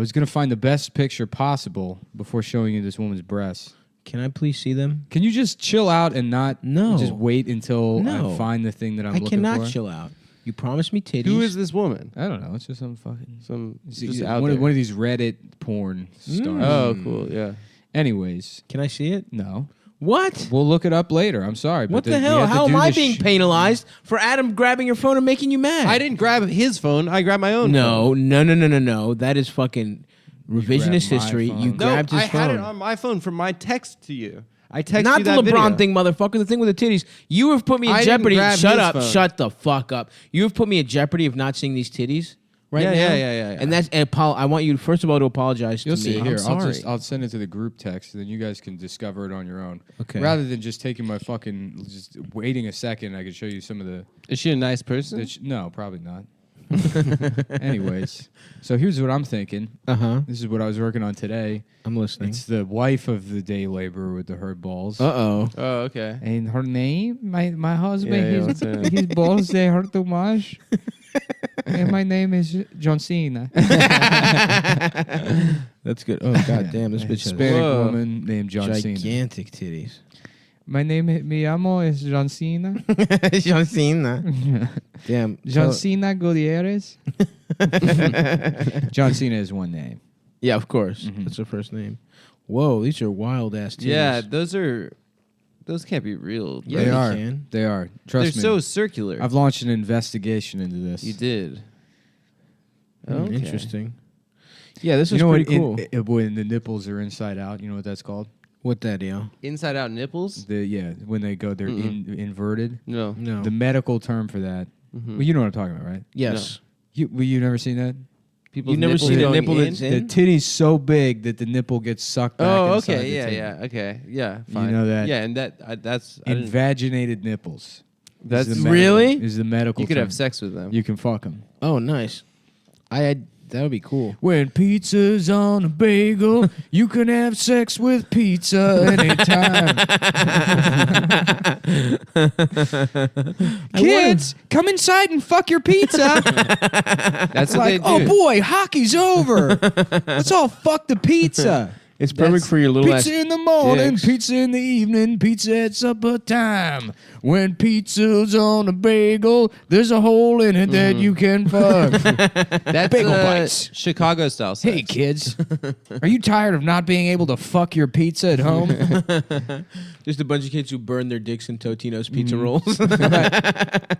I was going to find the best picture possible before showing you this woman's breasts. Can I please see them? Can you just chill out and not just wait until No. I find the thing that I'm looking for? I cannot chill out. You promised me titties. Who is this woman? I don't know. It's just some fucking... Just out there. One of these Reddit porn stars. Oh, cool. Yeah. Anyways. Can I see it? No. What? We'll look it up later. I'm sorry. What but the hell? How am I being penalized for Adam grabbing your phone and making you mad? I didn't grab his phone. I grabbed my own phone. No. That is fucking revisionist my history. phone. You No, grabbed his I phone. had it on my phone from my text to you. I texted Not you the that LeBron video. thing, motherfucker. The thing with the titties. You have put me in I didn't jeopardy. grab Shut his up. phone. Shut the fuck up. You have put me in jeopardy of not seeing these titties right Yeah, now. yeah. And that's. I want you first of all to apologize You'll to see me. here. I'm sorry. I'll send it to the group text, and then you guys can discover it on your own. Okay. Rather than just taking my fucking, just waiting a second, I could show you some of the. Is she a nice person? No, probably not. Anyways, so here's what I'm thinking. This is what I was working on today. I'm listening. It's the wife of the day laborer with the herd balls. Oh. Oh, okay. And her name, my husband, Yeah, what's her name? his balls they hurt too much. And my name is John Cena. That's good. Oh god damn, this bitch has Hispanic Whoa. woman named John Cena. gigantic titties. My name, mi amo is John Cena. John Cena. Damn. John so- Cena Gutierrez. John Cena is one name. Yeah, of course. That's her first name. Whoa, these are wild ass titties. Yeah, those can't be real. Yeah, they they are. can. They are. They're Trust me. so circular. I've launched an investigation into this. You did. Okay. Interesting. Yeah, this You is know pretty what? cool. When the nipples are inside out, you know what that's called? What that, yo? Inside out nipples? When they go, they're inverted. No. No. The medical term for that. Well, you know what I'm talking about, right? Yes. You never seen that? People's You've never nipples seen a going nipple in? that's The in? titty's so big that the nipple gets sucked back Oh, inside okay. the Yeah, titty. yeah. Okay. Yeah, fine. know that. Yeah, and that's... I didn't- Invaginated nipples. That's is the Really? medical- Is the medical You could term. have sex with them. You can fuck them. Oh, nice. That would be cool. When pizza's on a bagel, you can have sex with pizza anytime. Kids, come inside and fuck your pizza. That's what Like, they do. oh boy, hockey's over. Let's all fuck the pizza. It's perfect for your little ass. Pizza in the morning, dicks. pizza in the evening, pizza at supper time. When pizza's on a bagel, there's a hole in it that you can fuck. That's Bagel bites. Chicago style sex. Hey kids, are you tired of not being able to fuck your pizza at home? Just a bunch of kids who burn their dicks in Totino's pizza rolls.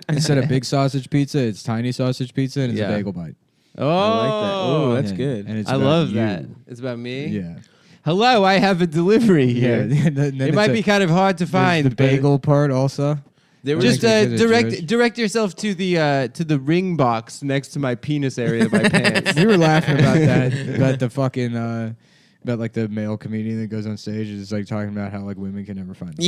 Instead of big sausage pizza, it's tiny sausage pizza and it's Yeah. a bagel bite. Oh, I like that. Oh, that's Yeah. good. And it's I about love you. that. It's about me. Yeah. Hello, I have a delivery here. Then It might be kind of hard to find. the but bagel part also. They were Just Make it Jewish. direct yourself to the ring box next to my penis area of my pants. We were laughing about that, about the fucking about like the male comedian that goes on stage and is like talking about how like women can never find. The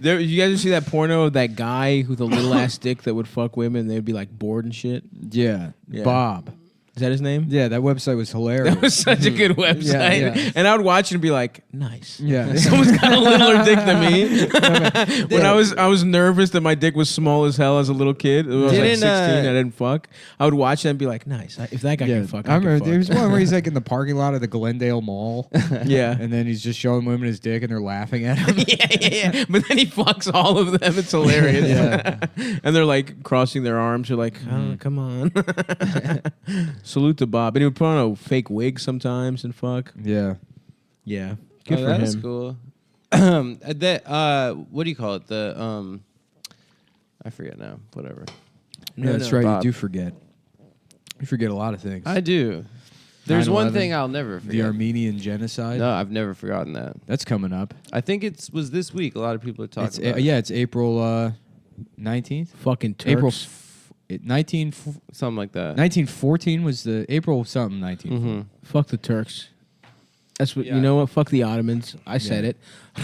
Yeah. You guys ever see that porno of that guy with a little ass dick that would fuck women? They'd be like bored and shit. Yeah. Yeah. Bob. Is that his name? Yeah, that website was hilarious. That was such a good website. yeah. And I would watch it and be like, nice. Yeah. Someone's got a littler dick than me. When I was nervous that my dick was small as hell as a little kid. I was like Didn't, 16. I didn't fuck. I would watch that and be like, nice. If that guy Yeah, can fuck, I I can remember fuck. there was one where he's like in the parking lot of the Glendale Mall, Yeah. and then he's just showing women his dick, and they're laughing at him. yeah. But then he fucks all of them. It's hilarious. Yeah. And they're like crossing their arms. They're like, oh, come on. Salute to Bob. And he would put on a fake wig sometimes and fuck. Yeah. Yeah. Good Oh, for that's him. cool. What do you call it? I forget now. Whatever. Yeah, that's right. Bob. You do forget. You forget a lot of things. I do. There's one 9/11, thing I'll never forget. The Armenian genocide. No, I've never forgotten that. That's coming up. I think it was this week. A lot of people are talking about it. Yeah, it's April 19th. Fucking Turks. April something like that. 1914 was the April something 19. Mm-hmm. Fuck the Turks. That's what Yeah. you know. What? Fuck the Ottomans. I said it.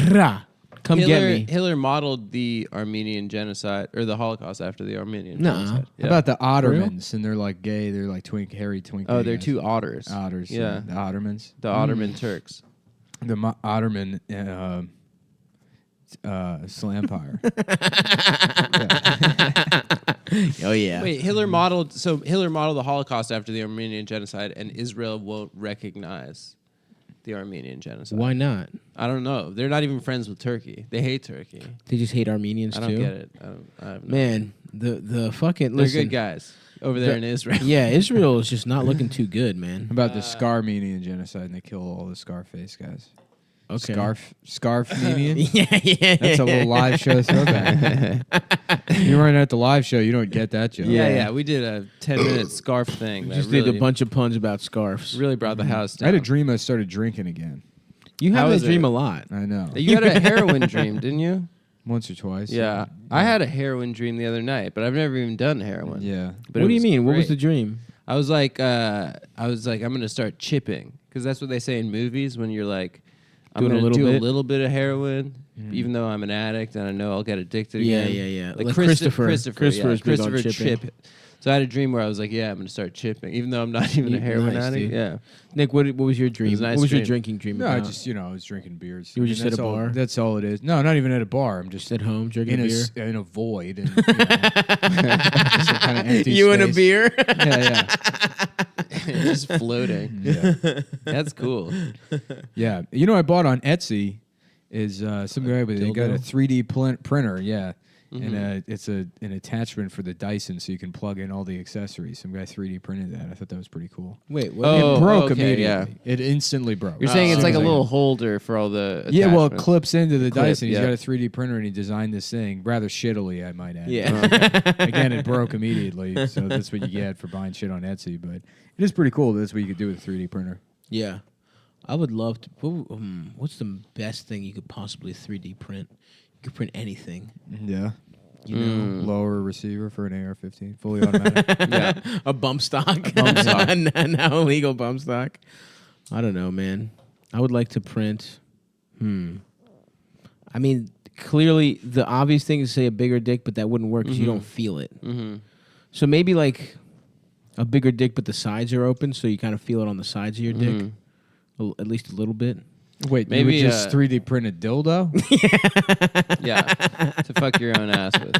Rah. Come get me. Hitler modeled the Armenian genocide or the Holocaust after the Armenian Nuh-uh. genocide. How about the Ottomans? And they're like gay. They're like hairy twink. Oh, they're guys. two otters. Otters. Yeah. The Ottomans. The Ottoman Turks. The Ottoman Slampire. Oh yeah. Wait, Hitler modeled the Holocaust after the Armenian genocide, and Israel won't recognize the Armenian genocide. Why not? I don't know. They're not even friends with Turkey. They hate Turkey. They just hate Armenians I don't too. get it. I have no Man, the fucking They're listen. good guys over there in Israel. Yeah, Israel is just not looking too good, man. About the Scarmenian genocide, and they kill all the Scarface guys. Okay. Scarfmenian? yeah. That's a little live show throwback. You weren't at the live show, you don't get that joke. Yeah. We did a 10-minute scarf thing. Just that really, did a bunch of puns about scarves. Really brought the house I down. had a dream I started drinking again. You have How that is dream it? a lot. I know. You had a heroin dream, didn't you? Once or twice. Yeah. I had a heroin dream the other night, but I've never even done heroin. Yeah. But What it do you was mean? What was great. the dream? I was like, I'm gonna start chipping because that's what they say in movies when you're like, I'm Doing a gonna little do bit? a little bit of heroin, even though I'm an addict and I know I'll get addicted Yeah, again. yeah. Like Like Christopher Christopher is big on chipping. Chip. So I had a dream where I was like, yeah, I'm gonna start chipping, even though I'm not even a heroin Nice, addict. dude. Yeah. Nick, what was your dream? It was a nice what was your dream. drinking dream No, about? I just, I was drinking beers. You were just that's at a all- bar? That's all it is. No, not even at a bar. I'm just at home drinking in a a, beer. in a void. And, just a kind of empty You and a space. beer? Yeah, Just floating. yeah. That's cool. Yeah. You know what I bought on Etsy is some guy with they got a dildo? 3D printer, yeah. Mm-hmm. And it's an attachment for the Dyson so you can plug in all the accessories. Some guy 3D printed that. I thought that was pretty cool. Wait, what? Oh, it broke okay, immediately. yeah. It instantly broke. You're saying As it's soon like a as I- little holder for all the Yeah, well, it attachments. clips into the Clip, Dyson. He's yeah. got a 3D printer and he designed this thing rather shittily, I might add. Yeah. Again, it broke immediately, so that's what you get for buying shit on Etsy. But it is pretty cool. That's what you could do with a 3D printer. Yeah. I would love to. What's the best thing you could possibly 3D print? You could print anything. Yeah. You know? Lower receiver for an AR-15, fully automatic. Yeah. A bump stock. Bump stock. Now illegal bump stock. I don't know, man. I would like to print. I mean, clearly the obvious thing is to say a bigger dick, but that wouldn't work because you don't feel it. Mm-hmm. So maybe like a bigger dick, but the sides are open, so you kind of feel it on the sides of your dick, at least a little bit. Wait, Maybe, you would just 3D print a dildo? Yeah. To fuck your own ass with.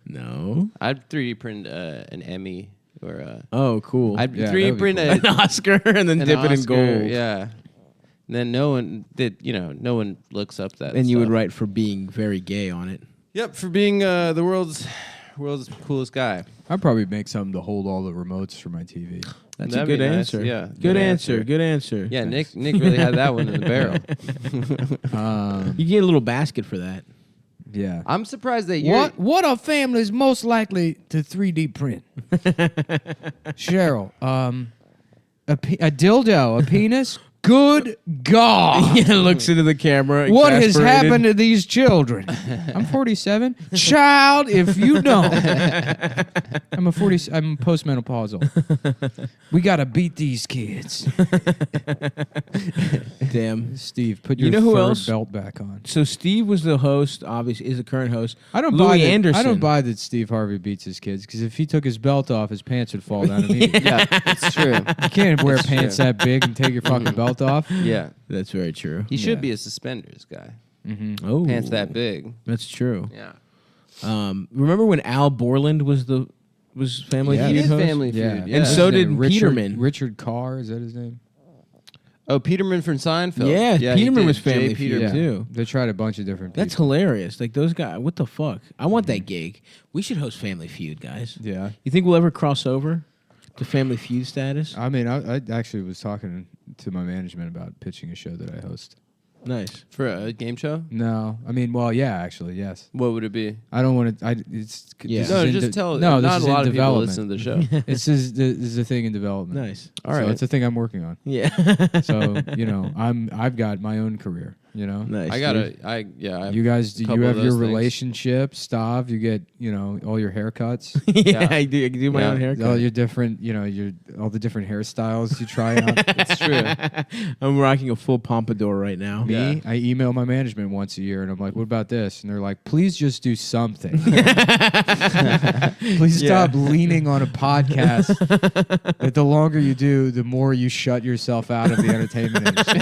No. I'd 3D print an Emmy or a. Oh, cool. I'd Yeah, 3D that'd be print cool. an Oscar and then an dip it in Oscar, gold. Yeah. And then no one looks up that. And you would stuff. write for being very gay on it. Yep, for being the world's coolest guy. I'd probably make something to hold all the remotes for my TV. That's That'd a good be nice, answer. yeah. Good answer. Good answer. Yeah, Nick really had that one in the barrel. Um, You get a little basket for that. yeah. I'm surprised that you're. What are families most likely to 3D print? Cheryl, a dildo, a penis? Good God. Yeah, looks into the camera. What has exasperated. happened to these children? I'm 47. Child, if you don't. I'm postmenopausal. We got to beat these kids. Damn. Steve, put You your know who fur else? belt back on. So Steve was the host, obviously, is the current host. I don't Louis buy that, Anderson. I don't buy that Steve Harvey beats his kids because if he took his belt off, his pants would fall down immediately. Yeah, it's true. You can't wear It's pants true. that big and take your fucking belt off. Yeah, That's very true. he should Yeah. be a suspenders guy. Oh, Pants that big. That's true. Yeah, Remember when Al Borland was Family Yeah. Feud he is host? Family Feud. Yeah. Yeah. And so What's his did name? Richard, Peterman. Richard Carr, is that his name? Oh, Peterman from Seinfeld. Yeah, he Peterman did. was Family Jay Feud, Peterman. too. They tried a bunch of different people. That's hilarious. Like those guys. What the fuck? I want that gig. We should host Family Feud, guys. Yeah. You think we'll ever cross over to Family Feud status? I mean, I actually was talking to my management about pitching a show that I host. Nice. For a game show. No, I mean, well, yeah, actually, yes. What would it be? I don't want to. It's Yeah. this No, is in just de- tell. No, not this a is lot in of people development. listen to the show. This is a thing in development. Nice. All So right. it's a thing I'm working on. Yeah. So I've got my own career. Nice. I dude. gotta. I You guys, you couple have of your those things. relationship, Stav. You get all your haircuts, yeah, Yeah. I do my Yeah. own haircut. all your different all the different hairstyles you try out. It's true. I'm rocking a full pompadour right now. Me, Yeah. I email my management once a year, and I'm like, "What about this?" And they're like, "Please just do something. Please stop leaning on a podcast. That the longer you do, the more you shut yourself out of the entertainment industry."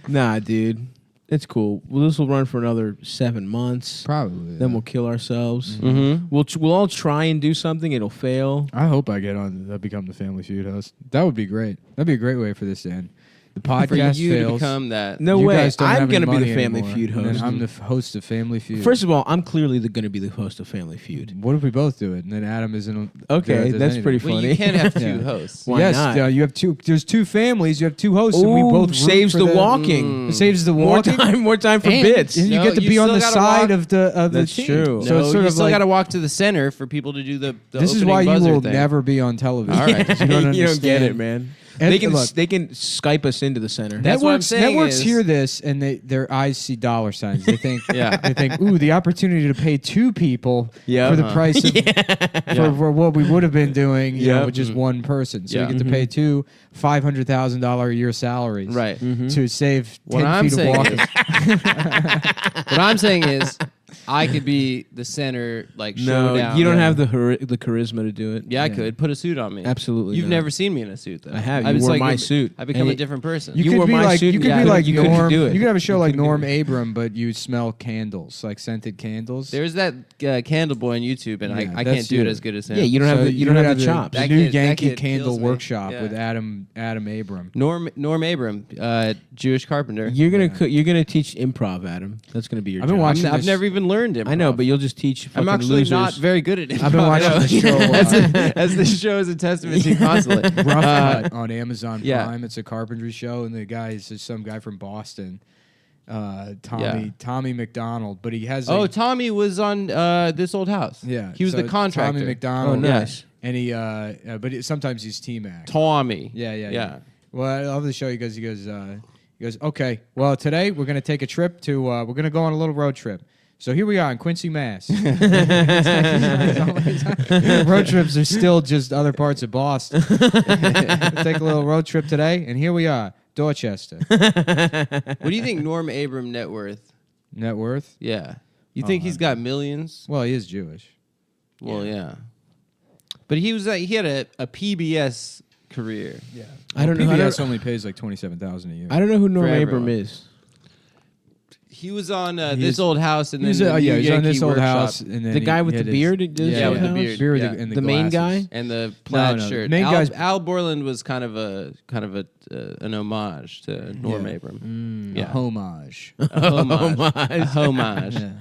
Nah, dude. It's cool. Well, this will run for another 7 months. Probably. Then we'll kill ourselves. Mm-hmm. We'll all try and do something. It'll fail. I hope I get on. That become the Family Feud host. That would be great. That'd be a great way for this to end. The For podcast you to fails. become that. No You way. guys don't I'm have any gonna be the money Family anymore, Feud and then host. I'm the host of Family Feud. First of all, I'm clearly going to be the host of Family Feud. what if we both do it, and then Adam isn't? Okay, does that's anything? pretty Well, funny. you can't have two Yeah. hosts. Why yes, not? you have two. There's two families. You have two hosts, and we Ooh, both root saves for the them. walking. It saves the More walking. time for and, bits. and you No, get to you be on still the gotta side walk- of the That's team. true. So No, it's sort you of still like got to walk to the center for people to do the this is opening why you buzzer will thing. never be on television. All right. 'cause you don't You don't get understand. it, man. And They can look, they can Skype us into the center. That's what I'm saying Networks is- hear this and their eyes see dollar signs. They think, Yeah. they think, ooh, the opportunity to pay two people Yeah. for the Uh-huh. price of for what we would have been doing, you know, Yep. with just one person. So Yeah. you get to pay two $500,000 a year salaries, Right. to save What 10 I'm feet of saying walking. What I'm saying is, I could be the center, like No, showdown. you don't Yeah. have the charisma to do it. Yeah, I Yeah. could put a suit on me. Absolutely. You've not. never seen me in a suit, though. I have. I You was wore like my a- suit. I become And a it- different person. You You could wore be my like suit you and could you be couldn't- like you couldn't Norm. do it. You could have a show You like couldn't do Norm it. Abram, but you smell candles, like scented candles. There's that Candle Boy on YouTube, and Yeah, I that's can't do it you. as good as him. Yeah, you don't have the, you don't have the chops. The That new kid- that Yankee kid Candle kills me. Workshop Yeah. with Adam Abram. Norm Abram, Jewish carpenter. You're gonna teach improv, Adam. That's gonna be your. I've been job. watching I've this- never even learned it. I know, but you'll just teach. I'm fucking actually losers. not very good at it. I've been watching the show, as the show is a testament to constantly. Rough Cut on Amazon yeah. Prime. It's a carpentry show, and the guy is just some guy from Boston, Tommy McDonald. But he has Oh, like, Tommy was on This Old House. yeah, he was so the contractor. Tommy McDonald. Oh, nice. And he, but sometimes he's T-Mac. Tommy. Yeah. Well, I love the show. He goes, okay. Well, today we're gonna take a trip to. We're gonna go on a little road trip. So here we are in Quincy, Mass. Road trips are still just other parts of Boston. Take a little road trip today, and here we are, Dorchester. What do you think Norm Abram net worth? Net worth? Yeah. You think he's got millions? Well, he is Jewish. Well, yeah. But he was he had a PBS career. Yeah. I don't know. PBS only pays like $27,000 a year. I don't know who Norm For Abram everyone. is. He was on He This is- Old House and then He's the New he's on Yankee This Old Workshop. House, and then The guy he with had the his- beard. Does Yeah, Old with the House? beard. Beard Yeah. and The main glasses. guy? And the plaid no, shirt. main guy's- Al Borland was kind of an homage to Norm Yeah. Abram. A Yeah. homage. A homage. A homage. Yeah.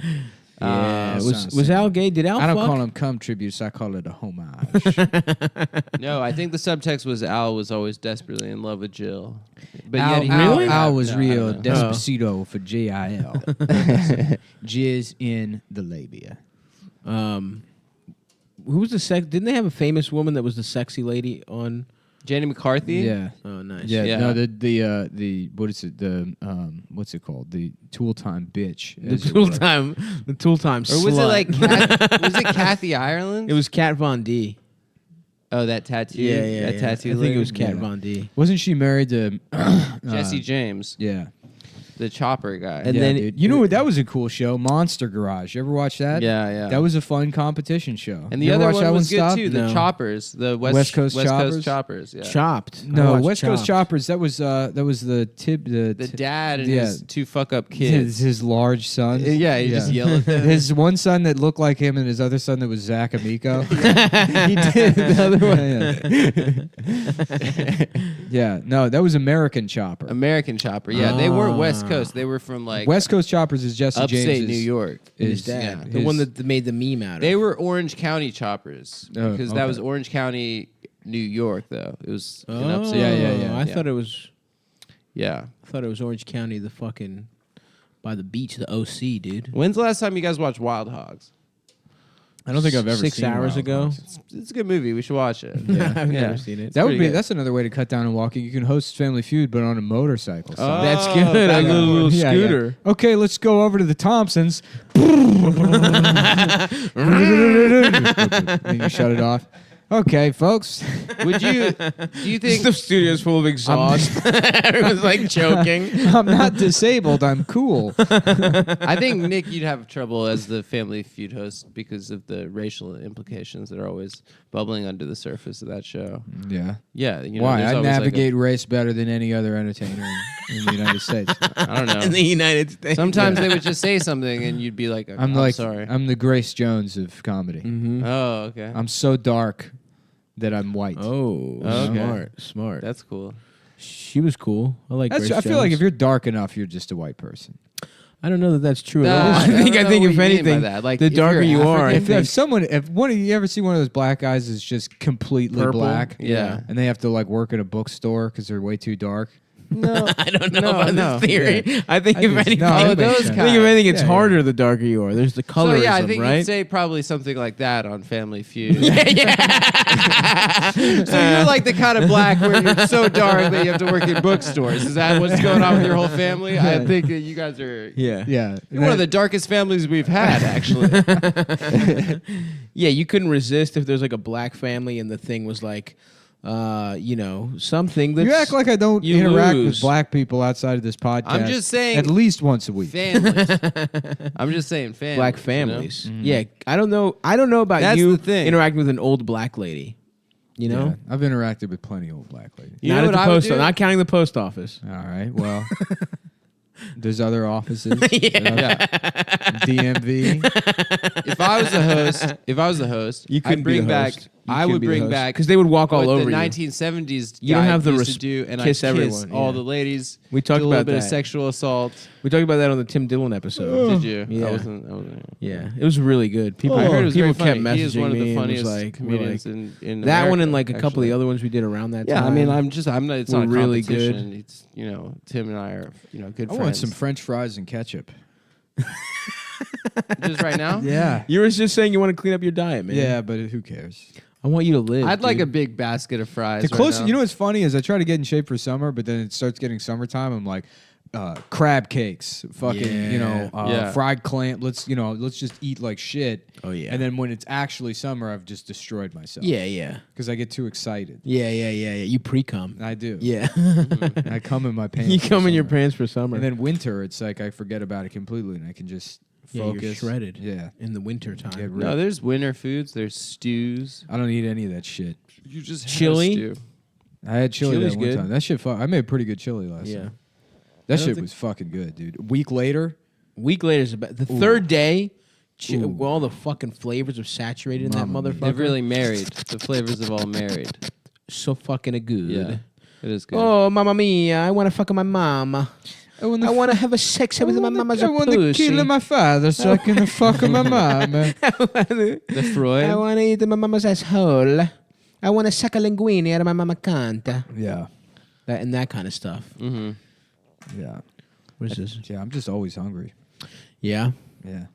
Yeah. sounds Was Al similar. gay? Did Al I don't fuck? call them cum tributes. I call it a homage. No, I think the subtext was Al was always desperately in love with Jill. But Al, yet he Al, never Al got- was no, I real don't know. Despacito for J-I-L. Jizz in the labia. Who was the sex? Didn't they have a famous woman that was the sexy lady on? Janie McCarthy? Yeah. Oh, nice. Yeah, Yeah. no, the what is it? The what's it called? The Tool Time bitch. The as it Tool were. Time. The Tool Time. Or was it slut. like was it Kathy Ireland? It was Kat Von D. Oh, that tattoo. Yeah. That tattoo. I think it was lady? Kat Yeah. Von D. Wasn't she married to Jesse James, Yeah. the chopper guy. And yeah, then dude. You know what? That was a cool show, Monster Garage. You ever watch that? yeah. That was a fun competition show. and the You ever other watch that one was good Stop? too. The No. Choppers, the West Coast Choppers? Choppers. Yeah. Chopped. I No, watched West Coast Chopped. Choppers. That was the The dad and Yeah. his two fuck up his, kids. his large son. Yeah, he just yelled at them. His one son that looked like him, and his other son that was Zach Amico. He did the other one. Yeah, no, that was American Chopper. American Chopper. Yeah, they weren't West Ah. Coast. They were from like West Coast Choppers is Jesse upstate James's. New York. His Is dad. yeah, The one that made the meme out of. They were Orange County Choppers Oh, because okay. that was Orange County, New York. Though it was in Oh, upstate. Yeah. I thought it was. Yeah. I thought it was Orange County, the fucking by the beach, the OC, dude. When's the last time you guys watched Wild Hogs? I don't think I've ever 6 seen hours Wild ago. Hogs. It's a good movie. We should watch it. Yeah. I've Yeah. never seen it. That would pretty be. good. That's another way to cut down on walking. You can host Family Feud, but on a motorcycle. So. Oh, That's good. back A and little forth. Yeah, scooter. yeah. Okay, let's go over to the Thompsons. And you shut it off. Okay, folks. Would you? Do you think? The studio's full of exhaust. Everyone's like choking. I'm not disabled. I'm cool. I think Nick, you'd have trouble as the Family Feud host because of the racial implications that are always bubbling under the surface of that show. Yeah. Yeah, you know, Why? there's I always like a- navigate race better than any other entertainer in the United States. I don't know. In the United States. Sometimes they would just say something and you'd be like, I'm like, sorry. I'm the Grace Jones of comedy. Mhm. Oh, okay. I'm so dark that I'm white. Oh, Okay. smart. That's cool. She was cool. I like. That's, Grace I feel like Jones. if you're dark enough, you're just a white person. I don't know that that's true No, at all. I I don't think know if what you mean by anything, that. Like, the if you're darker you are, I African, If, think. if someone, if one of you ever see one of those black guys is just completely Purple? black, Yeah. and they have to like work in a bookstore because they're way too dark. No, I don't know No, about no. this theory. Yeah. I think I if think- anything, no, Oh, that makes those sense. I think if anything, it's Yeah, harder the darker you are. There's the So colorism, yeah, I think right? you'd say probably something like that on Family Feud. yeah. So you're like the kind of black where you're so dark that you have to work in bookstores. Is that what's going on with your whole family? I think that you guys are Yeah. Yeah, you're one of the darkest families we've had, actually. Yeah, you couldn't resist if there's like a black family and the thing was like, something that You act like I don't you interact lose. with black people outside of this podcast. I'm just saying at least once a week. families. I'm just saying families. black you know? families. Yeah, I don't know. I don't know about That's you the thing. interacting with an old black lady. You know, Yeah, I've interacted with plenty of old black ladies. You not know at the what I would post, do? not counting the post office. All right, well, there's other offices. Yeah. DMV. If I was the host, You couldn't I'd bring be the back. host. I would bring back because they would walk all what over the you. 1970s. You don't guy have the used to res- do, and kiss I everyone, all yeah. the ladies. We talked do a little about bit of that. sexual assault. We talked about that on the Tim Dillon episode. Did you? Yeah. I wasn't. Yeah, it was really good. People, I heard it was people very kept funny. messaging He is one of me the and was funniest like, we're comedians like, in that America, one and like a couple of actually. the other ones we did around that Yeah, time. I mean, I'm not. It's We're not a really competition. It's Tim and I are good I friends. want some French fries and ketchup. Just right now. Yeah. You were just saying you want to clean up your diet, man. Yeah, but who cares? I want you to live. I'd like a dude. big basket of fries. The right closer, now. you know what's funny is I try to get in shape for summer, but then it starts getting summertime. I'm like, crab cakes, fucking, Yeah. fried clam. Let's just eat like shit. Oh, yeah. And then when it's actually summer, I've just destroyed myself. Yeah. Because I get too excited. Yeah. You pre-cum. I do. Yeah. And I come in my pants. You for come in your summer. pants for summer. And then winter, it's like I forget about it completely, and I can just yeah, focus. you're shredded. Yeah. In the winter time. Get No, there's winter foods. There's stews. I don't eat any of that shit. You just Chili? Stew. I had chili Chili's that one good. time. That shit. I made pretty good chili last Yeah. time. That don't shit think- was fucking good, dude. A week later, Week later is about the third day. Ooh. Where all the fucking flavors are saturated in Mamma that mia. motherfucker. They've really married. The flavors have all married. so fucking good. Yeah, it is good. Oh, mamma mia! I want to fuck my mama. I want to have a sex with my mama's I want to pussy. kill my father so I can fuck my mom. The Freud. I want to eat my mama's asshole. I want to suck a linguine out of my mama canta. Yeah, That and that kind of stuff. Mm-hmm. yeah, What is this? yeah. I'm just always hungry. Yeah, Yeah.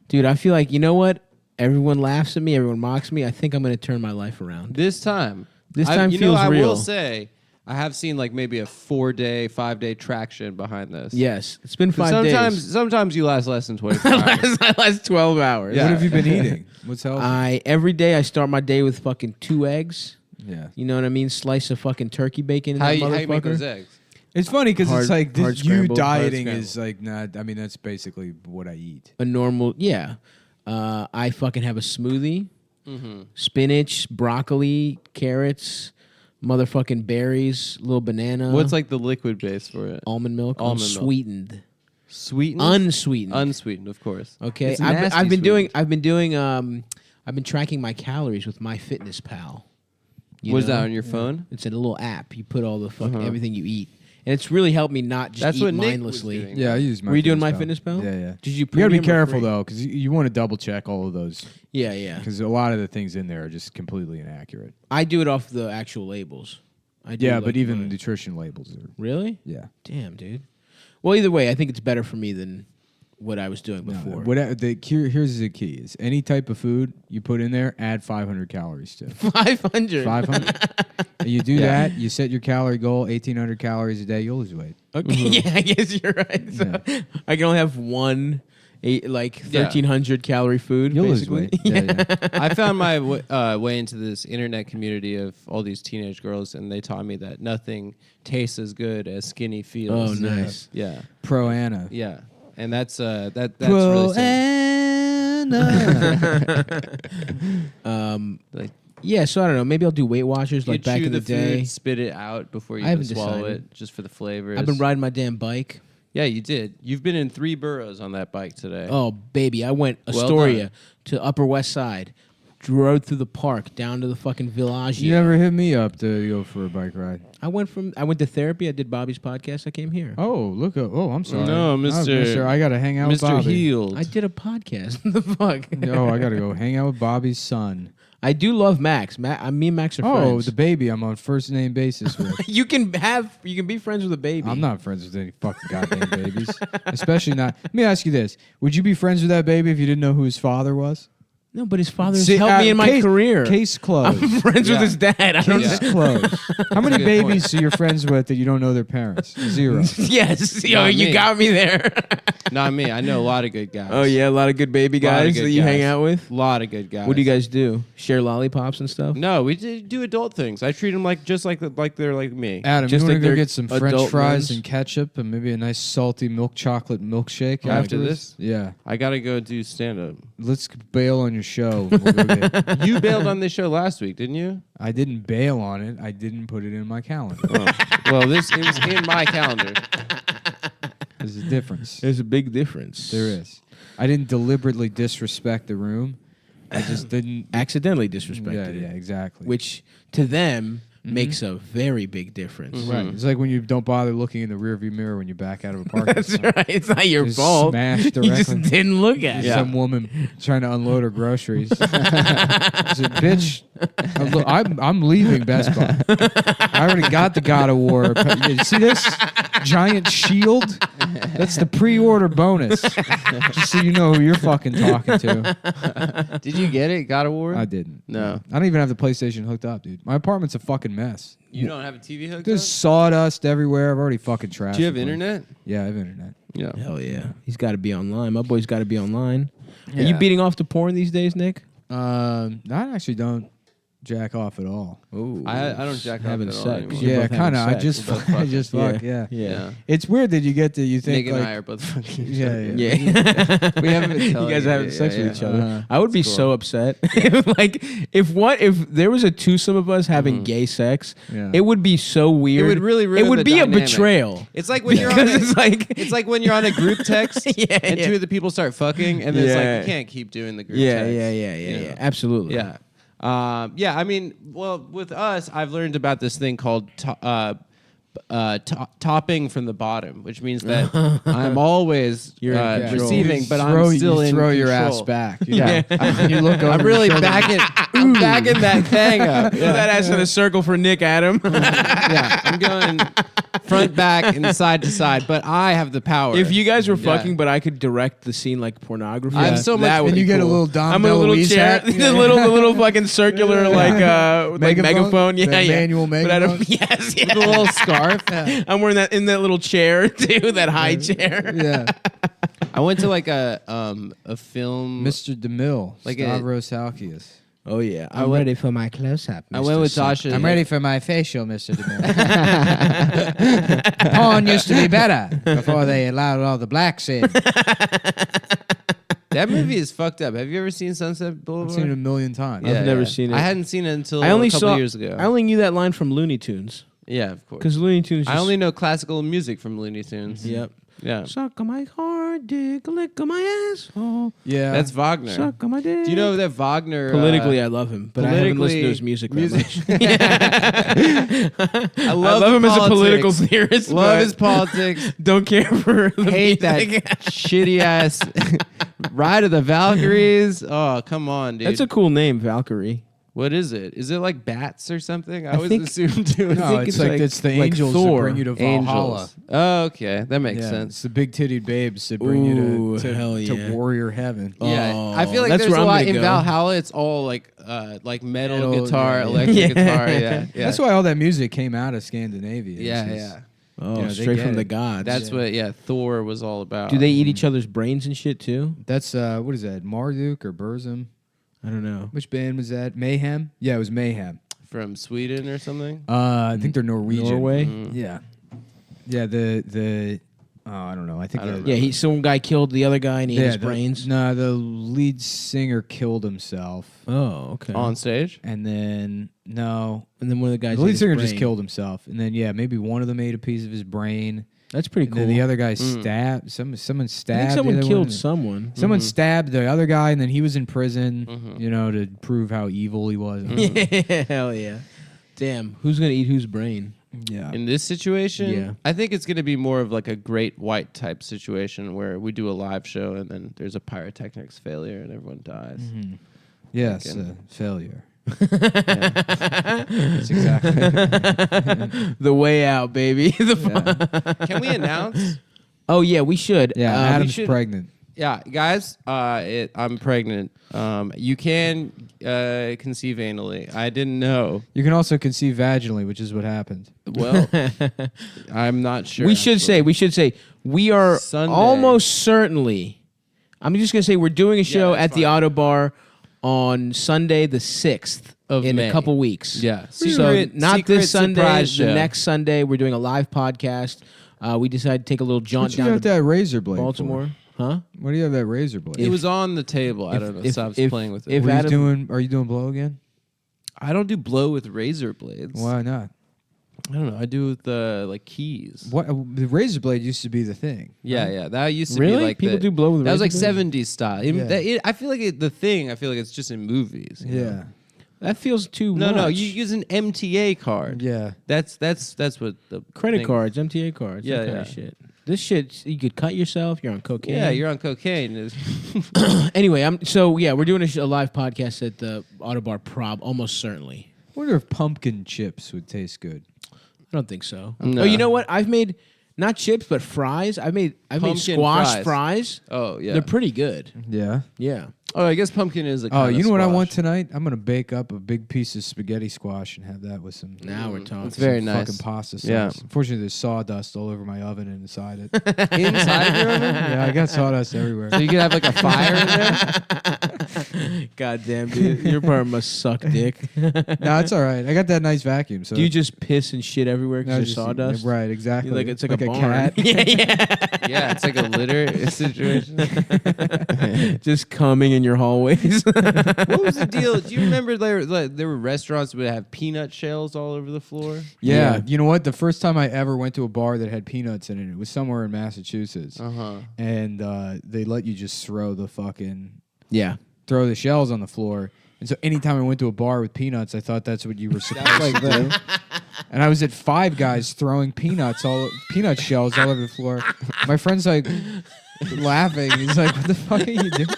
dude. I feel like you know what? Everyone laughs at me. Everyone mocks me. I think I'm going to turn my life around. This time. This time feels I real. will say, I have seen like maybe a 4-day, 5-day traction behind this. Yes, it's been 5 Sometimes, days. sometimes you last less than 24 hours. I last 12 hours. Yeah. What have you been eating? What's healthy? Every day I start my day with fucking 2 eggs. Yeah. You know what I mean? Slice of fucking turkey bacon in How that you motherfucker. make those eggs? It's funny because Hard- it's like hard this, you scrambled, hard dieting scrambled. is like not. I mean, that's basically what I eat. A normal, yeah. I fucking have a smoothie, Mm-hmm. spinach, broccoli, carrots, motherfucking berries, little banana. What's like the liquid base for it? almond milk? Almond milk. Unsweetened. Sweetened? Unsweetened. Unsweetened, of course. Okay. It's I've nasty been doing. sweetened. I've been tracking my calories with MyFitnessPal. You Was know? that on your phone? It's in a little app. You put all the fucking Uh-huh. everything you eat, and it's really helped me not just That's eat what Nick was mindlessly. doing. Yeah, I use my. Were you doing MyFitnessPal. MyFitnessPal? Yeah, yeah. Did you? You gotta be premium or careful free? though, because you want to double check all of those, Yeah, yeah. because a lot of the things in there are just completely inaccurate. I do it off the actual labels. I do Yeah, like but even the- nutrition labels are. really, Yeah. damn, dude. Well, either way, I think it's better for me than what I was doing before. Here's the key: is any type of food you put in there, add 500 calories to. 500. 500. And you do Yeah. that, you set your calorie goal, 1,800 calories a day, you'll lose weight. Okay, yeah, I guess you're right. So I can only have one ate like Yeah. 1,300 calorie food. You'll lose basically. weight. Yeah. I found my way into this internet community of all these teenage girls, and they taught me that nothing tastes as good as skinny feels. Oh, nice. Yeah, Pro Anna. yeah, and that's that's Pro really simple. Anna. Like Yeah, so I don't know. Maybe I'll do Weight Watchers you like back chew in the, day. food, spit it out before you I even haven't swallow decided. it, just for the flavors. I've been riding my damn bike. Yeah, you did. You've been in 3 boroughs on that bike today. Oh, baby. I went Well Astoria done. to Upper West Side, drove through the park down to the fucking Village. You never hit me up to go for a bike ride. I went to therapy. I did Bobby's podcast. I came here. Oh, look. I'm sorry. No, Oh, Mr. I got to hang out with Mr. Bobby. Healed. I did a podcast. the fuck? No, I got to go hang out with Bobby's son. I do love Max. Me and Max are Oh, friends. the baby I'm on first name basis with. you can be friends with a baby. I'm not friends with any fucking goddamn babies. Especially not. Let me ask you this. Would you be friends with that baby if you didn't know who his father was? No, but his father's See, helped me in my case- career. Case closed. I'm friends Yeah. with his dad. I don't Case know. closed. How many a good babies are you friends with that you don't know their parents? 0. Yes, yo, Not you me. got me there. Not me. I know a lot of good guys. Oh yeah, a lot of good baby Lot of guys good that you hang guys. out with. A lot of good guys. What do you guys do? Share lollipops and stuff? No, we do adult things. I treat them like they're like me. Adam, Just you want like to go they're get some French adult fries men's? and ketchup and maybe a nice salty milk chocolate milkshake After afterwards? this? Yeah. I gotta go do stand up. Let's bail on your show. We'll go get- You bailed on this show last week, didn't you? I didn't bail on it. I didn't put it in my calendar. Well, it was in my calendar. There's a difference. There's a big difference. There is. I didn't deliberately disrespect the room. I just didn't. Accidentally disrespected Yeah, it, yeah, exactly. which to them makes a very big difference. Right. It's like when you don't bother looking in the rearview mirror when you back out of a parking That's spot. right. It's not your Just fault. smash You just directly. didn't look at it. Some woman trying to unload her groceries. I said, bitch, I'm leaving Best Buy. I already got the God of War. You see this giant shield? That's the pre-order bonus. Just so you know who you're fucking talking to. Did you get it? God of War? I didn't. No. I don't even have the PlayStation hooked up, dude. My apartment's a fucking mess. You don't have a TV hooked There's up? sawdust everywhere. I've already fucking trashed. Do you have the place. internet? Yeah, I have internet. Yeah. Hell yeah. He's got to be online. My boy's got to be online. Are Yeah. you beating off to porn these days, Nick? I actually don't jack off at all. Oh, I don't jack off having at all sex. anymore. You're Yeah, both having kind of. I sex. just, We're both I fucking. just Yeah. fuck. Yeah. Yeah. It's weird that you get to you think Nick and like, I are both fucking. yeah, Yeah. We haven't been You telling guys you. are having Yeah, sex yeah, with each yeah. other. I would be It's cool. so upset. if there was a twosome of us having gay sex, Yeah. it would be so weird. It would really It ruin would the be dynamic. a betrayal. It's like when you're on Because a, it's like it's like when you're on a group text Yeah, and yeah. two of the people start fucking and then it's Yeah. like you can't keep doing the group yeah, text. yeah. know? Absolutely. Yeah. Yeah, I mean, well, with us, I've learned about this thing called topping from the bottom, which means that I'm always You're in control. receiving, but throw, I'm still you in throw your control. ass back. Yeah. You look over I'm your really shoulder. I'm backing that thing up. Throw that ass in a circle for Nick Adam. Yeah, I'm going front, back, and side to side, but I have the power. If you guys were Yeah. fucking, but I could direct the scene like pornography. I have so much- that would And be you get a cool. little Dom I'm in a little DeLuise chair, hat. the little fucking circular like megaphone. Yeah, That yeah. manual But I don't- megaphone. yes, With a little scarf. I'm wearing that in that little chair too, that high chair. Yeah. I went to like a film. Mr. DeMille. Like a- Stavros Halkias. Oh yeah, I'm ready for my close up. I went with Tasha. I'm ready for my facial, Mr. DeMille. Porn used to be better before they allowed all the blacks in. That movie is fucked up. Have you ever seen Sunset Boulevard? I've seen it a million times. I've never seen it. I hadn't seen it until I only a couple saw. years ago. I only knew that line from Looney Tunes yeah, of course. because Looney Tunes. I only know classical music from Looney Tunes. Yep. Yeah. Suck on my hard dick, lick on my asshole. Yeah. That's Wagner. Suck on my dick. Do you know that Wagner... Politically, I love him, but I haven't listened to his music that much. I I love him as a political theorist. Love but his politics. Don't care for the Hate that music. shitty ass Ride of the Valkyries. Oh, come on, dude. That's a cool name, Valkyrie. What is it? Is it like bats or something? I I always think- assumed it was no, think it's it's like, like- it's the like angels Thor. that bring you to Valhalla. angels. Oh, okay. That makes Yeah, sense. it's the big titted babes that bring you Ooh, to hell yeah. to warrior heaven. Yeah, Oh, I feel like that's there's where a I'm lot gonna in go. Valhalla. It's all like metal Metal, guitar, yeah, yeah. electric Yeah. guitar. Yeah, yeah. That's why all that music came out of Scandinavia. Yeah, It's yeah. Oh, You know, they straight get from the it. gods. That's what Thor was all about. Do they eat each other's brains and shit too? That's what is that? Marduk or Burzum? I don't know. Which band was that? Mayhem? Yeah, it was Mayhem. from Sweden or something? I think they're Norwegian. Norway? Yeah. Yeah, the I don't know. I think I don't the, Yeah, some guy killed the other guy and he ate his the- brains. No, the lead singer killed himself. Oh, okay. On stage? And then no, And then one of the guys. the ate lead his singer just brain. killed himself. And then maybe one of them ate a piece of his brain. That's pretty And cool. then the other guy Mm. stabbed someone I stabbed. think the someone other killed one. someone. Someone Mhm. stabbed the other guy, and then he was in prison. Mhm. You know, to prove how evil he was. Yeah, hell yeah. Damn, who's gonna eat whose brain? Yeah. In this situation, Yeah. I think it's going to be more of like a Great White type situation where we do a live show and then there's a pyrotechnics failure and everyone dies. Mhm. Yes, Fucking- failure. That's exactly. The way out, baby. Can we announce? Oh yeah, we should. Yeah, we Adam's should- pregnant. Yeah, guys, I'm pregnant. You can conceive anally. I didn't know. You can also conceive vaginally, which is what happened. Well, I'm not sure. we should say we are Sunday. almost certainly. I'm just gonna say we're doing a show that's at the fine. Auto Bar on Sunday the 6th Of in May. a couple weeks. Yeah. So Secret- not secret this Sunday, surprise the show. next Sunday we're doing a live podcast. We decided to take a little jaunt What you down got to that razor blade Baltimore. Huh? for? What do you have that razor blade? It was on the table. I don't know. if- So I was if- playing with it. if Are Adam- you doing blow again? I don't do blow with razor blades. Why not? I don't know. I do with the like keys. What the razor blade used to be the thing. Yeah, yeah. That used to Really? be like People do blow with that was like razor blades? 70s style. Yeah. I feel like the thing. I feel like it's just in movies. you know? Yeah. That feels too No, much. no. You use an MTA card. Yeah. That's what the credit thing- cards, MTA cards, Yeah, that kind yeah. of shit. This shit, you could cut yourself. You're on cocaine. Yeah, you're on cocaine. Anyway, we're doing a live podcast at the Auto Bar almost certainly. I wonder if pumpkin chips would taste good. I don't think so. No. Oh, you know what? I've made not chips but fries. I've made Pumpkin squash fries. fries. Oh yeah. They're pretty good. Yeah. Yeah. Oh, I guess pumpkin is a. Oh, kind you of know what I squash. want tonight? I'm gonna bake up a big piece of spaghetti squash and have that with some. Now we're talking. It's very some nice. Fucking pasta sauce. Yeah. Unfortunately, there's sawdust all over my oven and inside it. Inside your oven? Yeah, I got sawdust everywhere. So you could have like a fire in there. God damn, dude. Your part must suck dick. No, it's all right. I got that nice vacuum. So Do you just piss and shit everywhere No, because just- of sawdust? Right, exactly. Like it's like a barn. cat. yeah, yeah. Yeah, it's like a litter situation. Just coming in your hallways. What was the deal? Do you remember there were restaurants that would have peanut shells all over the floor? Yeah. Yeah. You know what? The first time I ever went to a bar that had peanuts in it was somewhere in Massachusetts. Uh-huh. And they let you just throw the shells on the floor. And so anytime I went to a bar with peanuts, I thought that's what you were supposed to do. And I was at Five Guys throwing peanut shells all over the floor. My friend's like laughing. He's like, "What the fuck are you doing?"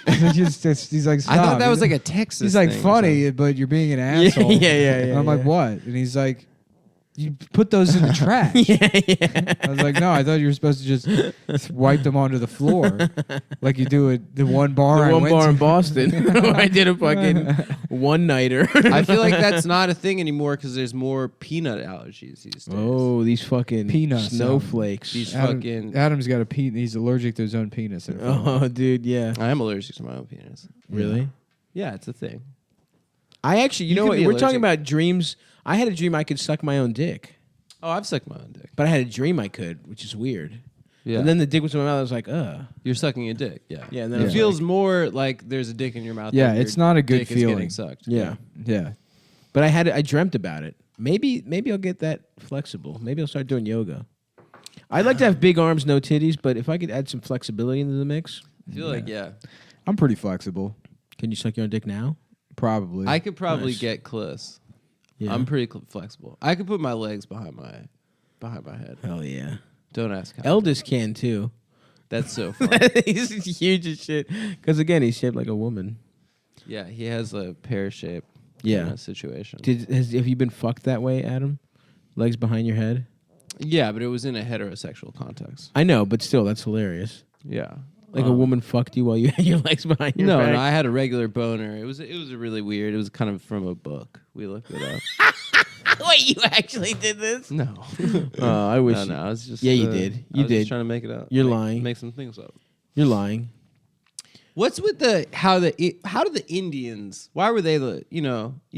And he's like, "Stop." I thought that was like a Texas. He's like, thing or "Funny, but you're being an asshole." yeah, And I'm like, "What?" And he's like, "You put those in the trash." I was like, "No, I thought you were supposed to just wipe them onto the floor, like you do at the one bar I The one went bar to." in Boston where I did a fucking one-nighter. I feel like that's not a thing anymore because there's more peanut allergies these days. Oh, these fucking Peanuts, snowflakes. These Adam, Adam's got a penis. He's allergic to his own penis. Oh, dude, yeah. I am allergic to my own penis. Really? Yeah, it's a thing. I actually, you know could what? be We're talking allergic. about dreams. I had a dream I could suck my own dick, Oh, I've sucked my own dick. but I had a dream I could, which is weird. Yeah. And then the dick was in my mouth. I was like, You're sucking a dick. Yeah. Yeah, and then it I was feels more like there's a dick in your mouth. Yeah, than it's your not a good dick is feeling. getting sucked. Yeah. Yeah. But I dreamt about it. Maybe I'll get that flexible. Maybe I'll start doing yoga. I'd like to have big arms, no titties, but if I could add some flexibility into the mix, I feel like I'm pretty flexible. can you suck your own dick now? Probably. I could probably Nice. get close. Yeah. I'm pretty flexible. I could put my legs behind my head. Hell yeah. Don't ask how. Eldest can too. That's so fun. He's huge as shit. Because again, he's shaped like a woman. Yeah, he has a pear shape. Yeah. Situation. Have you been fucked that way, Adam? Legs behind your head? Yeah, but it was in a heterosexual context. I know, but still, that's hilarious. Yeah. Like a woman fucked you while you had your legs behind your No, back? no, I had a regular boner. It was a really weird. It was kind of from a book. We looked it up. Wait, you actually did this? No, I wish. no, I was just. Yeah, you did. I You was did. Just trying to make it up. You're Make- lying. Make some things up. You're lying. What's with how do the Indians? Why were they you